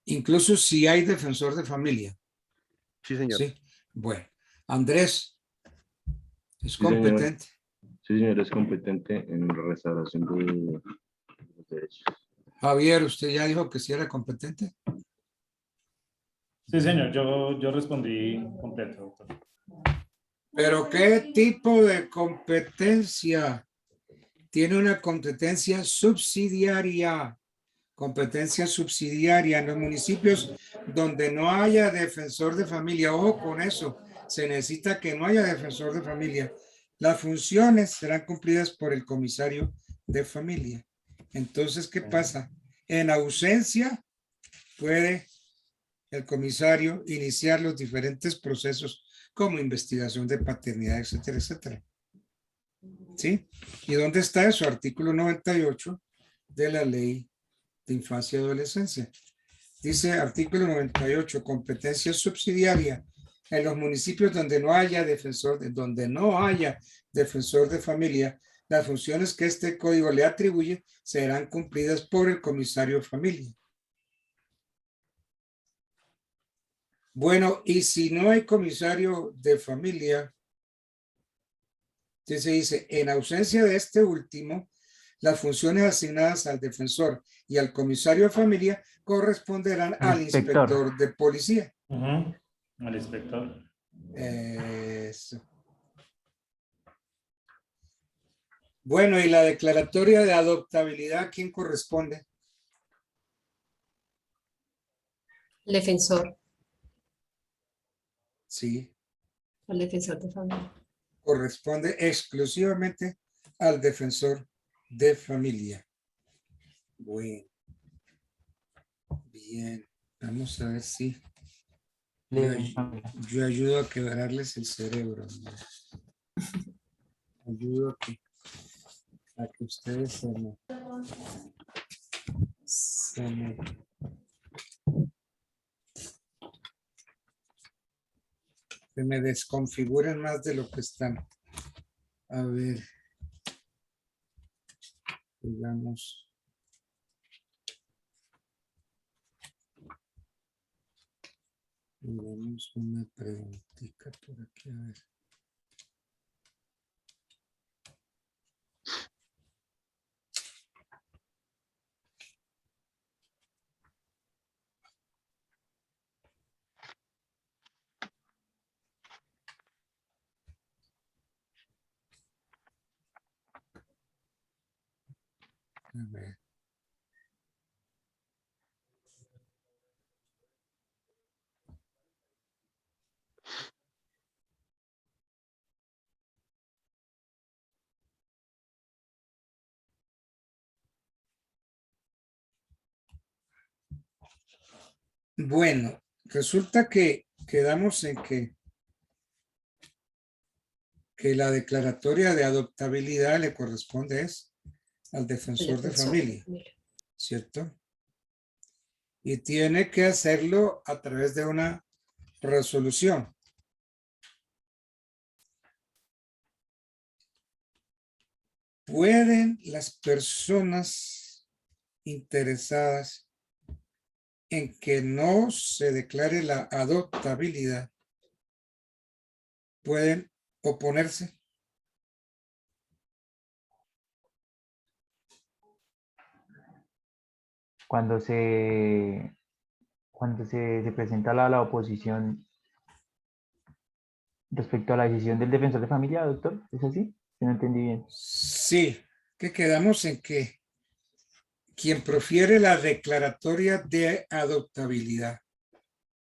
Incluso si hay defensor de familia. Sí, señor. Sí. Bueno, Andrés, ¿es Sí, señor. competente? Sí, señor, es competente en la restauración de los derechos. Javier, ¿usted ya dijo que sí era competente? Sí, señor, yo respondí completo, doctor. ¿Pero qué tipo de competencia? Tiene una competencia subsidiaria. Competencia subsidiaria en los municipios donde no haya defensor de familia. Ojo con eso. Se necesita que no haya defensor de familia. Las funciones serán cumplidas por el comisario de familia. Entonces, ¿qué pasa? En ausencia puede el comisario iniciar los diferentes procesos como investigación de paternidad, etcétera, etcétera. ¿Sí? ¿Y dónde está eso? Artículo 98 de la Ley de Infancia y Adolescencia. Dice artículo 98, competencia subsidiaria en los municipios donde no haya defensor de familia. Las funciones que este código le atribuye serán cumplidas por el comisario de familia. Bueno, y si no hay comisario de familia, entonces se dice, en ausencia de este último, las funciones asignadas al defensor y al comisario de familia corresponderán al inspector de policía. Al inspector. Eso. Bueno, y la declaratoria de adoptabilidad, ¿a quién corresponde? El defensor. Sí. El defensor de familia. Corresponde exclusivamente al defensor de familia. Bueno. Bien. Vamos a ver si yo ayudo a quebrarles el cerebro. Ayudo a que ustedes se me desconfiguren más de lo que están. A ver. Digamos. Digamos una preguntita por aquí, a ver. A ver. Bueno, resulta que quedamos en que la declaratoria de adoptabilidad le corresponde al defensor de familia, ¿cierto? Y tiene que hacerlo a través de una resolución. ¿Pueden las personas interesadas en que no se declare la adoptabilidad, pueden oponerse? Cuando se presenta la oposición respecto a la decisión del defensor de familia, doctor, ¿es así? No entendí bien. Sí, que quedamos en que quien profiere la declaratoria de adoptabilidad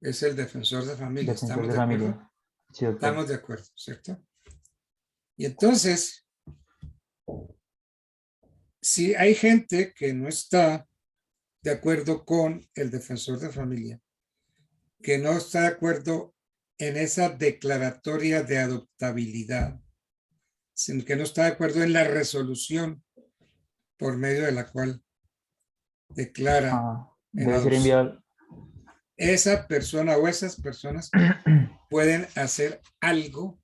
es el defensor de familia. Defensor ¿Estamos de de acuerdo? familia. Sí, doctor. Estamos de acuerdo, ¿cierto? Y entonces, si hay gente que no está de acuerdo con el defensor de familia, que no está de acuerdo en esa declaratoria de adoptabilidad, sino que no está de acuerdo en la resolución por medio de la cual declara debe ser enviado. Esa persona o esas personas pueden hacer algo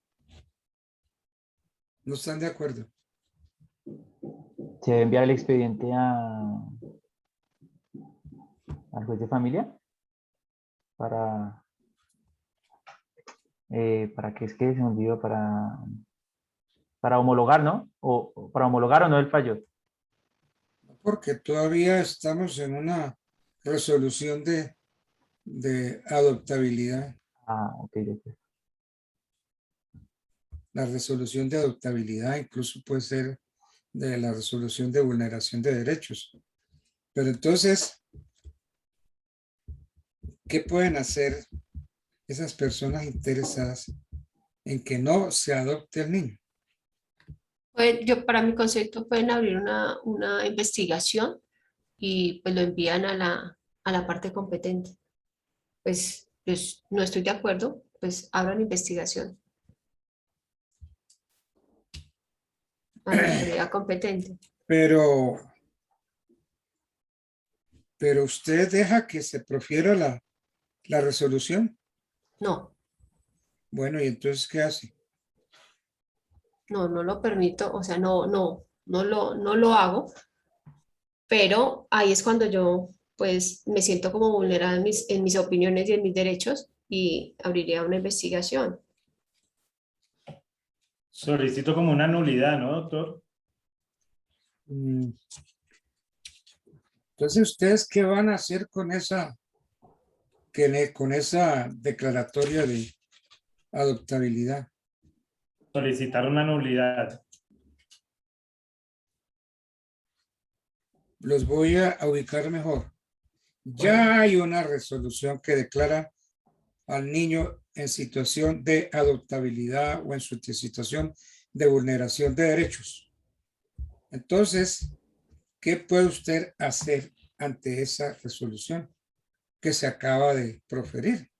¿No están de acuerdo? ¿Se debe enviar el expediente al juez de familia? ¿Para qué es que se me olvidó? Para homologar, ¿no? O para homologar o no el fallo. Porque todavía estamos en una resolución de adoptabilidad. Ah, ok, ok. La resolución de adoptabilidad incluso puede ser de la resolución de vulneración de derechos. Pero entonces, ¿qué pueden hacer esas personas interesadas en que no se adopte al niño? Pues yo, para mi concepto, pueden abrir una investigación y pues lo envían a la parte competente. Pues no estoy de acuerdo, pues abran investigación a la autoridad competente. Pero usted deja que se profiera la resolución. No, Bueno, ¿y entonces qué hace? no lo permito, o sea, no lo hago, pero ahí es cuando yo pues me siento como vulnerada en mis opiniones y en mis derechos y abriría una investigación. Solicito como una nulidad, ¿no, doctor? Entonces, ¿ustedes qué van a hacer con con esa declaratoria de adoptabilidad? Solicitar una nulidad. Los voy a ubicar mejor. Ya hay una resolución que declara al niño en situación de adoptabilidad o en su situación de vulneración de derechos. Entonces, ¿qué puede usted hacer ante esa resolución que se acaba de proferir?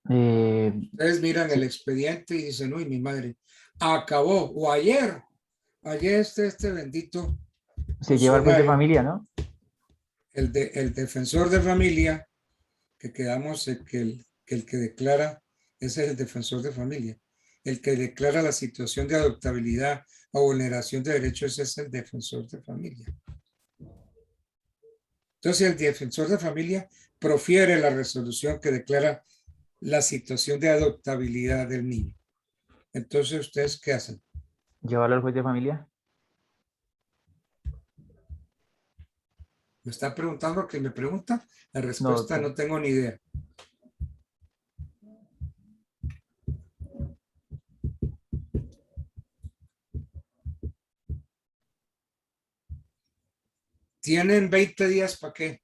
Ustedes miran el expediente y dicen, uy, mi madre, acabó, o ayer este bendito Se lleva al juez de familia, ¿no? el defensor de familia, que quedamos que el que declara ese es el defensor de familia. El que declara la situación de adoptabilidad o vulneración de derechos es el defensor de familia. Entonces, el defensor de familia profiere la resolución que declara la situación de adoptabilidad del niño. Entonces, ¿ustedes qué hacen? Llevarlo al juez de familia. ¿Me están preguntando que me pregunta? La respuesta no tengo ni idea. ¿Tienen 20 días para qué?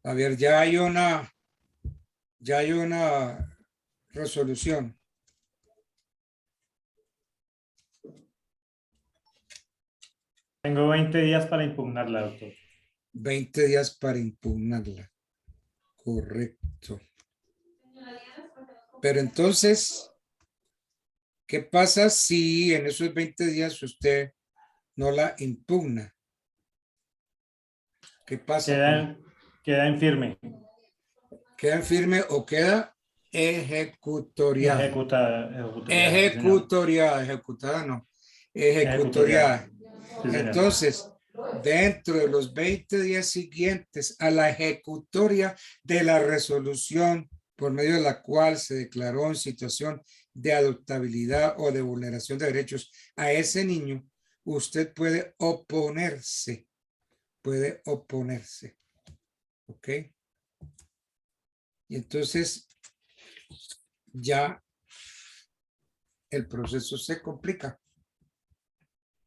A ver, ya hay una resolución. Tengo 20 días para impugnarla, doctor. 20 días para impugnarla. Correcto. Pero entonces, ¿qué pasa si en esos 20 días usted no la impugna? ¿Qué pasa? Queda en firme. ¿Queda en firme o queda ejecutoriada? Ejecutada no. Ejecutoriada. Sí, entonces, dentro de los 20 días siguientes a la ejecutoria de la resolución por medio de la cual se declaró en situación de adoptabilidad o de vulneración de derechos a ese niño, usted puede oponerse. Puede oponerse. ¿Ok? Y entonces ya el proceso se complica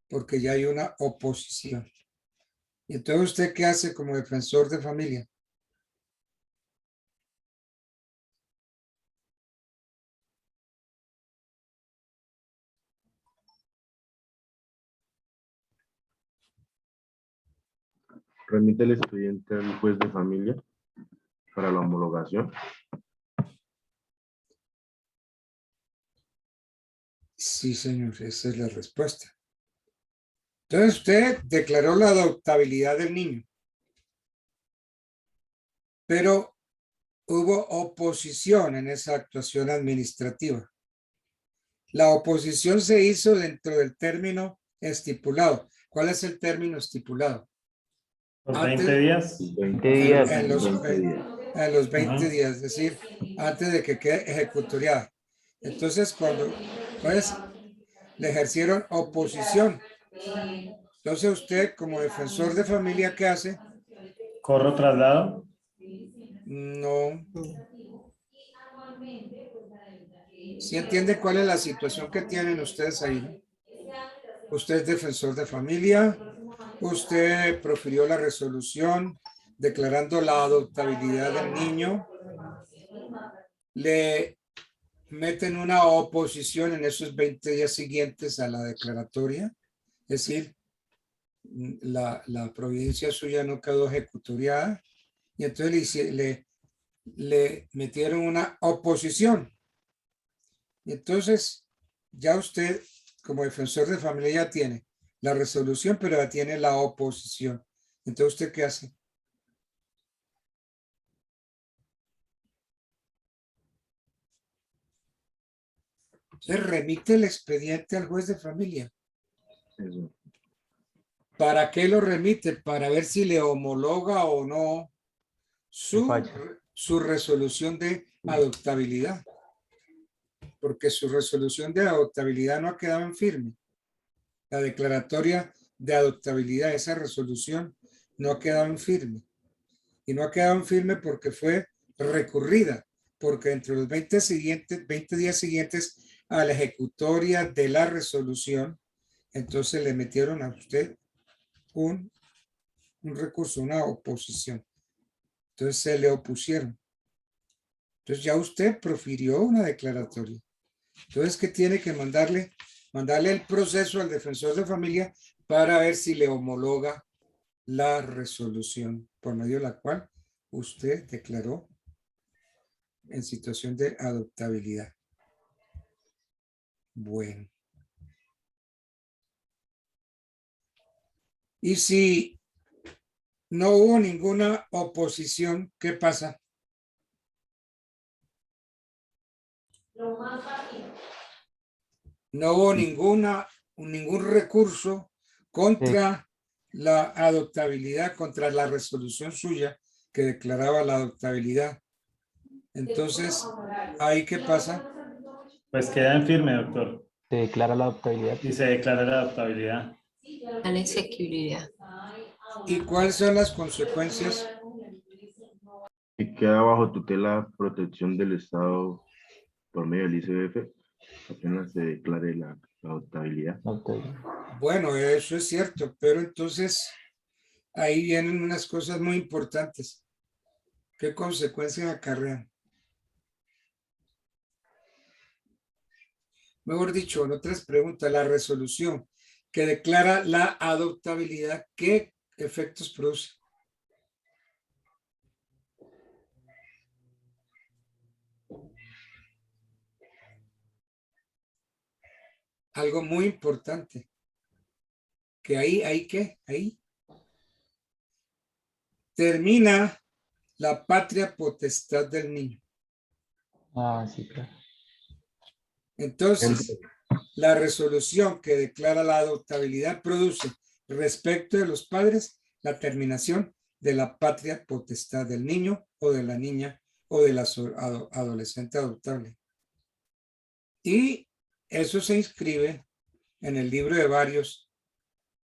porque ya hay una oposición. Y entonces, ¿usted qué hace como defensor de familia? Remite el expediente al juez de familia para la homologación. Sí, señor, esa es la respuesta. Entonces usted declaró la adoptabilidad del niño, pero hubo oposición en esa actuación administrativa. La oposición se hizo dentro del término estipulado. ¿Cuál es el término estipulado? ¿Por 20 días? 20 días. En los 20 Ajá. días, es decir, antes de que quede ejecutoriada. Entonces, cuando pues, le ejercieron oposición, entonces usted como defensor de familia, ¿qué hace? ¿Corro traslado? No. ¿Sí entiende cuál es la situación que tienen ustedes ahí, no? Usted es defensor de familia, usted profirió la resolución declarando la adoptabilidad del niño, le meten una oposición en esos 20 días siguientes a la declaratoria, es decir, la providencia suya no quedó ejecutoriada y entonces le metieron una oposición. Y entonces ya usted como defensor de familia ya tiene la resolución, pero ya tiene la oposición. Entonces, ¿usted qué hace? Se remite el expediente al juez de familia. Eso. ¿Para qué lo remite? Para ver si le homologa o no su resolución de adoptabilidad. Porque su resolución de adoptabilidad no ha quedado en firme. La declaratoria de adoptabilidad, esa resolución, no ha quedado en firme. Y no ha quedado en firme porque fue recurrida, porque entre los 20 días siguientes a la ejecutoria de la resolución, entonces le metieron a usted un recurso, una oposición. Entonces se le opusieron. Entonces ya usted profirió una declaratoria. Entonces, ¿qué tiene que mandarle? Mandarle el proceso al defensor de familia para ver si le homologa la resolución por medio de la cual usted declaró en situación de adoptabilidad. Bueno. Y si no hubo ninguna oposición, ¿qué pasa? No hubo ningún recurso contra la adoptabilidad, contra la resolución suya que declaraba la adoptabilidad. Entonces, ¿ahí qué pasa? Pues queda en firme, doctor. Se declara la adoptabilidad. Y se declara la adoptabilidad. La exequibilidad. ¿Y cuáles son las consecuencias? Y queda bajo tutela protección del Estado por medio del ICBF, apenas se declare la adoptabilidad. Bueno, eso es cierto, pero entonces ahí vienen unas cosas muy importantes. ¿Qué consecuencias acarrean? Mejor dicho, en otras preguntas, la resolución que declara la adoptabilidad, ¿qué efectos produce? Algo muy importante, que ahí termina la patria potestad del niño. Ah, sí, claro. Entonces, la resolución que declara la adoptabilidad produce respecto de los padres la terminación de la patria potestad del niño o de la niña o de la adolescente adoptable. Y eso se inscribe en el libro de varios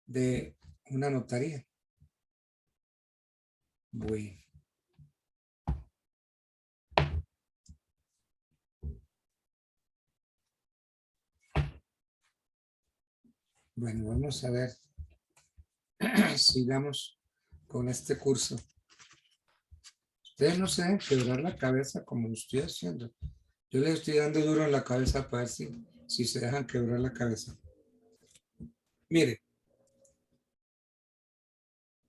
de una notaría. Bueno. Bueno, vamos a ver. Sigamos con este curso. Ustedes no se deben quebrar la cabeza como lo estoy haciendo. Yo les estoy dando duro en la cabeza para ver si se dejan quebrar la cabeza. Mire.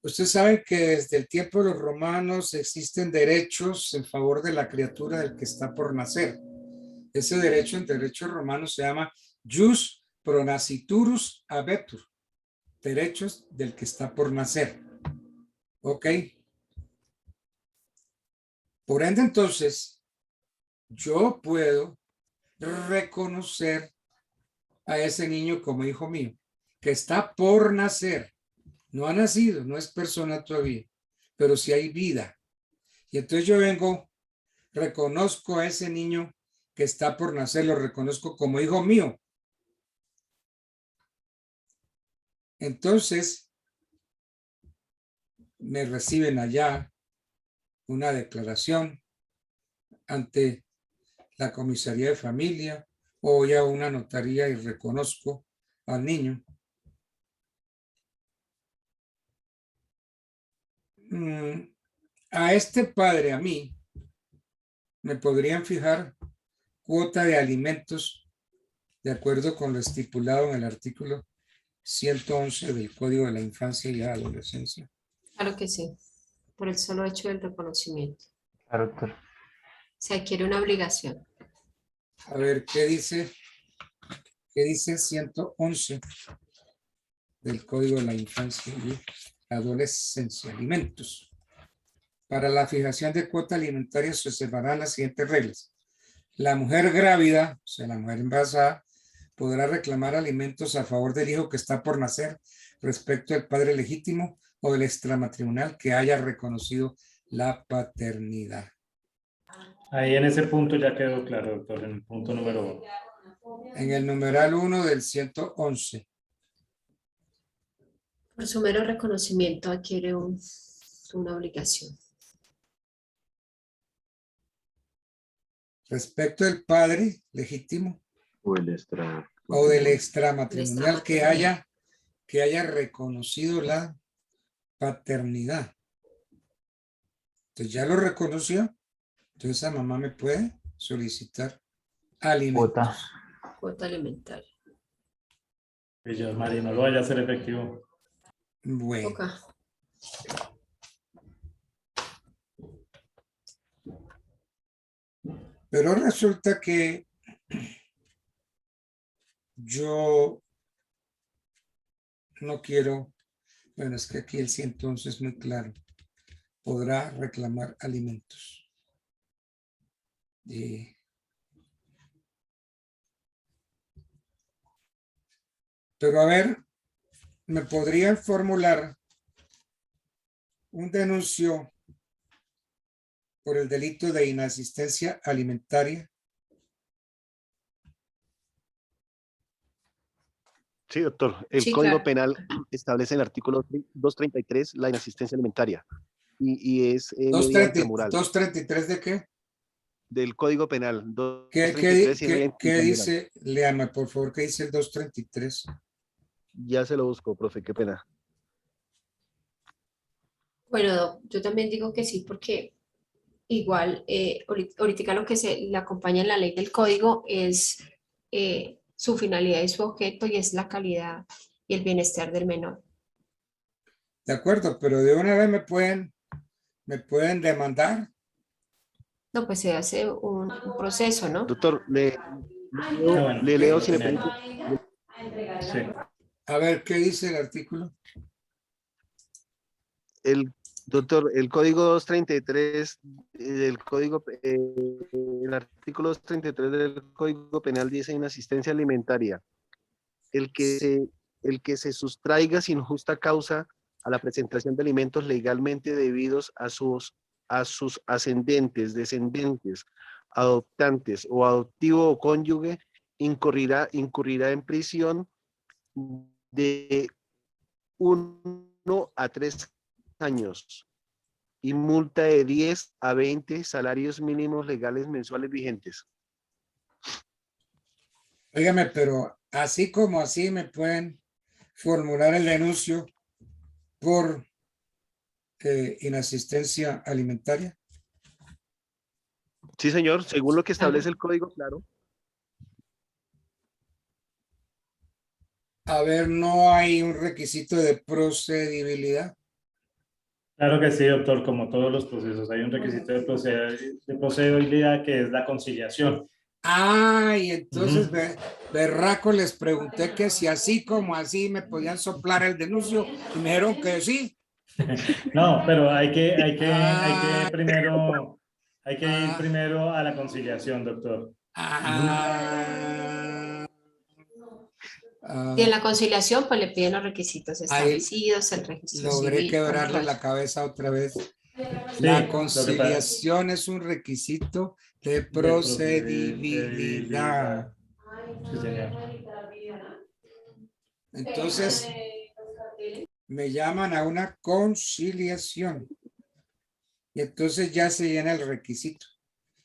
Ustedes saben que desde el tiempo de los romanos existen derechos en favor de la criatura del que está por nacer. Ese derecho en derecho romano se llama jus pronasciturus habetur. derechos del que está por nacer. ¿Ok? Por ende, entonces, yo puedo reconocer a ese niño como hijo mío, que está por nacer. No ha nacido, no es persona todavía, pero sí hay vida. Y entonces yo vengo, reconozco a ese niño que está por nacer, lo reconozco como hijo mío. Entonces, me reciben allá una declaración ante la comisaría de familia o voy a una notaría y reconozco al niño. A este padre, a mí, me podrían fijar cuota de alimentos de acuerdo con lo estipulado en el artículo 111 del Código de la Infancia y la Adolescencia. Claro que sí, por el solo hecho del reconocimiento. Claro, doctor. Se adquiere una obligación. A ver, ¿qué dice? ¿Qué dice 111 del Código de la Infancia y Adolescencia? Alimentos. Para la fijación de cuota alimentaria se observarán las siguientes reglas. La mujer grávida, o sea, la mujer embarazada, podrá reclamar alimentos a favor del hijo que está por nacer respecto al padre legítimo o del extramatrimonial que haya reconocido la paternidad. Ahí en ese punto ya quedó claro, doctor, en el punto número 1. En el numeral 1 del 111. Por su mero reconocimiento adquiere una obligación. Respecto del padre legítimo O del extramatrimonial que haya reconocido la paternidad. Entonces ya lo reconoció. Entonces esa mamá me puede solicitar alimentos. Cuota alimentaria. Dios, María, no lo vaya a hacer efectivo. Bueno. Okay. Pero resulta que yo no quiero, bueno, es que aquí el 111 es muy claro, podrá reclamar alimentos. Pero a ver, ¿me podrían formular un denuncio por el delito de inasistencia alimentaria? Sí, doctor. El Código Penal establece en el artículo 233 la inasistencia alimentaria. Y es medida intramural. ¿233 de qué? Del Código Penal. ¿Qué dice? Léame, por favor, ¿qué dice el 233? Ya se lo busco, profe, qué pena. Bueno, yo también digo que sí, porque igual, ahorita lo que le acompaña en la ley del código es su finalidad y su objeto, y es la calidad y el bienestar del menor. De acuerdo, pero de una vez me pueden demandar. No, pues se hace un proceso, ¿no? Doctor, le leo si me permite. Sí. A ver, ¿qué dice el artículo? Doctor, el código 233 del código, el artículo 233 del Código Penal dice inasistencia alimentaria. El que se sustraiga sin justa causa a la presentación de alimentos legalmente debidos a sus ascendentes, descendentes, adoptantes o adoptivo o cónyuge, incurrirá en prisión de 1 a 3 años y multa de 10 a 20 salarios mínimos legales mensuales vigentes. Óigame, pero así como así me pueden formular el denuncio por inasistencia alimentaria. Sí, señor, según lo que establece el código, claro. A ver, ¿no hay un requisito de procedibilidad? Claro que sí, doctor, como todos los procesos, hay un requisito de procedibilidad que es la conciliación. Ay, entonces berraco les pregunté que si así como así me podían soplar el denuncio y me dijeron que sí. No, pero hay que primero, hay que ir primero a la conciliación, doctor. Y en la conciliación, pues le piden los requisitos establecidos, el registro Logré civil. quebrarle la cabeza otra vez. Sí, La conciliación es un requisito de procedibilidad. Sí, señor. Entonces, me llaman a una conciliación. Y entonces ya se llena el requisito.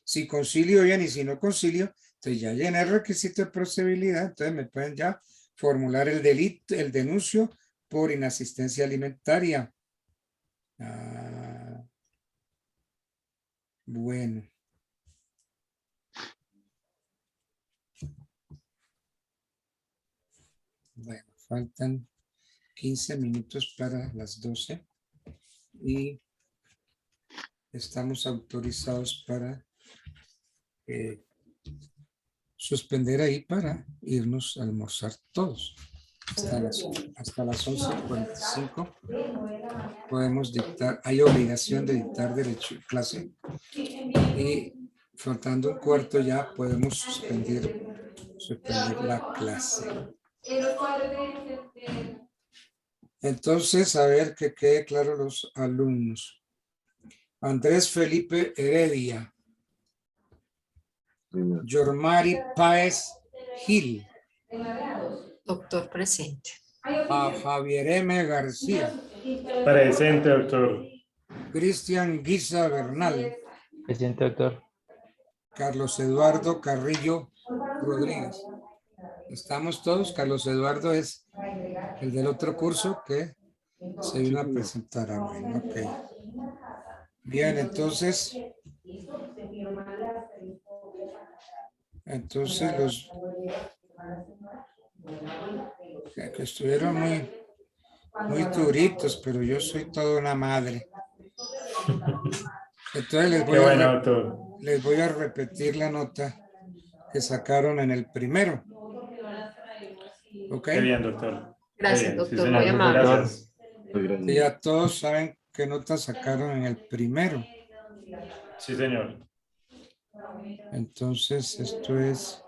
Si concilio bien y si no concilio, entonces ya llené el requisito de procedibilidad. Entonces me pueden ya formular el delito, el denuncio por inasistencia alimentaria. Bueno. Bueno, faltan 15 minutos para las 12 y estamos autorizados para suspender ahí para irnos a almorzar todos. Hasta las 11:45 podemos dictar, hay obligación de dictar derecho de clase y faltando un cuarto ya podemos suspender la clase. Entonces, a ver que quede claro los alumnos. Andrés Felipe Heredia. Yormari Páez Gil. Doctor presente. A Javier M. García. Presente, doctor. Cristian Guisa Bernal. Presente, doctor. Carlos Eduardo Carrillo Rodríguez. ¿Estamos todos? Carlos Eduardo es el del otro curso que se vino a presentar. Bueno, ok. Bien, entonces los que estuvieron muy duritos, pero yo soy toda una madre. Entonces les voy a repetir la nota que sacaron en el primero. ¿Ok? Qué bien, doctor. Gracias, bien. doctor. Sí, muy amable. Gracias. Y ya todos saben qué nota sacaron en el primero. Sí, señor. Entonces, esto es...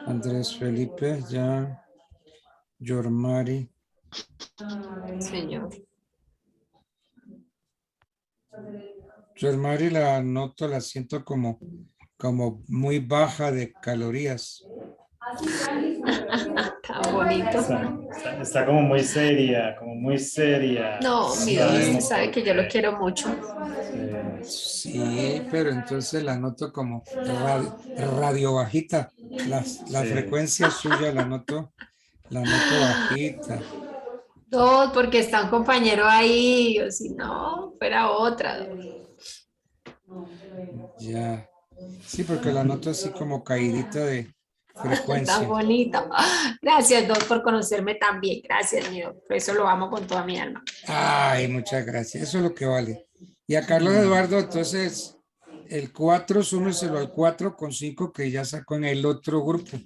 Andrés Felipe, ya. Yormari. Señor. Yormari la noto, la siento como muy baja de calorías. Tan bonito. Está como muy seria, No, mi Dios, usted sabe que yo lo quiero mucho. Sí, pero entonces la noto como radio bajita. La frecuencia suya la noto bajita. No, porque está un compañero ahí, o si no, fuera otra. Ya. Sí, porque la noto así como caidita de frecuencia. Tan bonita. Gracias, Doc, por conocerme tan bien. Gracias, mío. Por eso lo amo con toda mi alma. Ay, muchas gracias. Eso es lo que vale. Y a Carlos Eduardo, entonces, el 4, súmeselo al 4,5 que ya sacó en el otro grupo.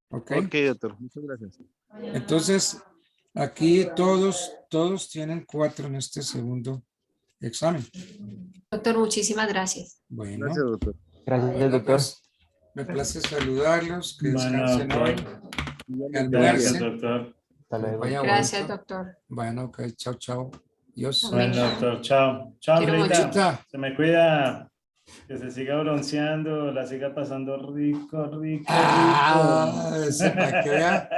Ok, doctor. Muchas gracias. Entonces, aquí todos tienen 4 en este segundo examen. Doctor, muchísimas gracias. Bueno. Gracias, doctor. Gracias, doctor. Pues, me place saludarlos, que descansen hoy. Que Gracias, almuercen. doctor. Gracias, doctor. Bueno, ok, chao. Dios. Bueno, doctor, chao. Chao, Quiero Andreita. Se me cuida. Que se siga bronceando, la siga pasando rico. Para que vea,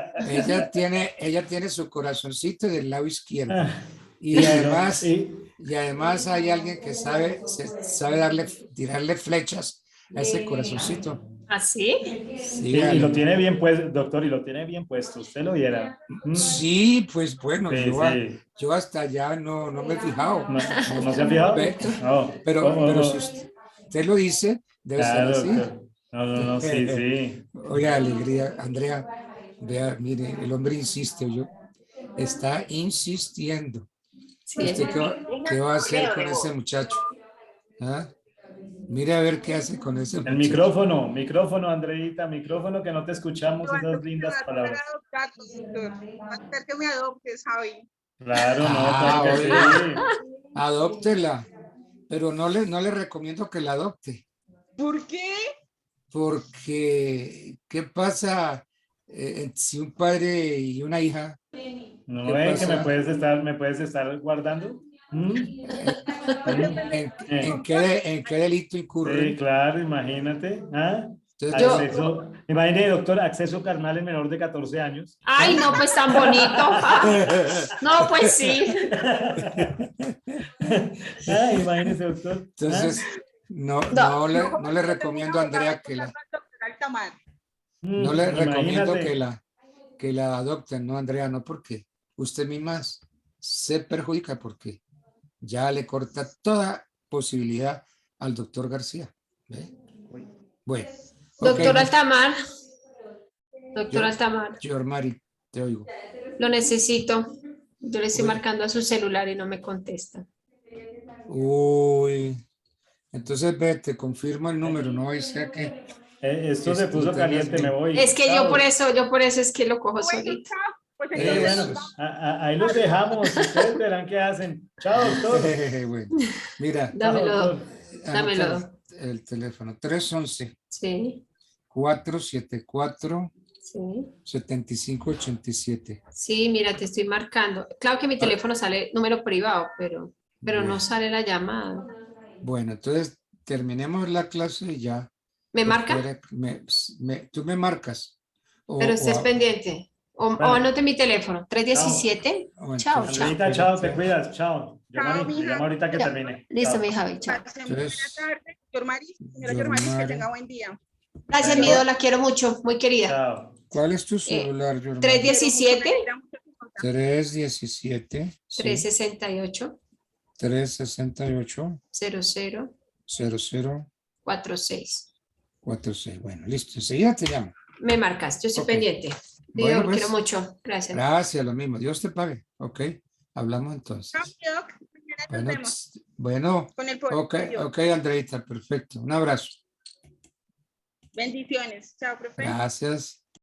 ella tiene su corazoncito del lado izquierdo. Y además hay alguien que sabe tirarle flechas a ese corazoncito. ¿Ah, sí? Sí, y lo tiene bien puesto, doctor, y lo tiene bien puesto, usted lo viera. Sí, pues bueno, Sí, yo hasta allá no me he fijado. ¿No se ha fijado? No. Pero si usted lo dice, debe ser así. No, sí. Oye, alegría, Andrea, Vea, mire, el hombre insiste, yo está insistiendo. Sí, ¿Usted qué va a hacer con ese muchacho? ¿Ah? Mire a ver qué hace con ese El muchacho. micrófono, Andreita, micrófono que no te escuchamos esas lindas palabras. Hacer que me adoptes, Javi. Claro, no, claro que sí. Adóptela, pero no le recomiendo que la adopte. ¿Por qué? Porque, ¿qué pasa si un padre y una hija? ¿No ¿Qué ven que pasa? me puedes estar guardando? ¿En qué delito incurre? Sí, claro, imagínate. ¿Ah? Entonces, Imagínate, doctor, acceso carnal en menor de 14 años. Ay, no, pues tan bonito. No, pues sí. Imagínese, doctor. Entonces, no le recomiendo a Andrea que la... No le recomiendo que la adopten, no, Andrea, no, porque usted misma se perjudica porque ya le corta toda posibilidad al doctor García. ¿Ve? Bueno. Doctor Okay. Altamar. Doctor Altamar. Mari, te oigo. Lo necesito. Yo le estoy marcando a su celular y no me contesta. Uy. Entonces ve, te confirmo el número, no sea que... Esto se puso caliente, me voy. Es que yo por eso es que lo cojo solito. Bueno, ahí los dejamos. Ustedes verán qué hacen. Chao, doctor. Bueno, mira. Dámelo. Dámelo. El teléfono 311. Sí. 474. Sí. 7587. Sí, mira, te estoy marcando. Claro que mi teléfono sale número privado, pero no sale la llamada. Bueno, entonces terminemos la clase y ya. ¿Me marca? Tú me marcas. Pero estés pendiente. O anote mi teléfono. 317. Chao, Andreita, chao, te cuidas. Chao. Te llamo ahorita que termine. Listo, mi Javi. Chao. Buenas tardes, señora Yormaris, que tenga buen día. Gracias, mi la quiero mucho, muy querida. Chao. ¿Cuál es tu celular, Yormaris? 317. 317. 368. 368. 00. 46. 46. Bueno, listo. Enseguida te llamo. Me marcas, yo estoy pendiente. Bueno, pues, quiero mucho. Gracias. Gracias, lo mismo. Dios te pague. Ok. Hablamos entonces. Bueno. Ok, Andreita, perfecto. Un abrazo. Bendiciones. Chao, profe. Gracias.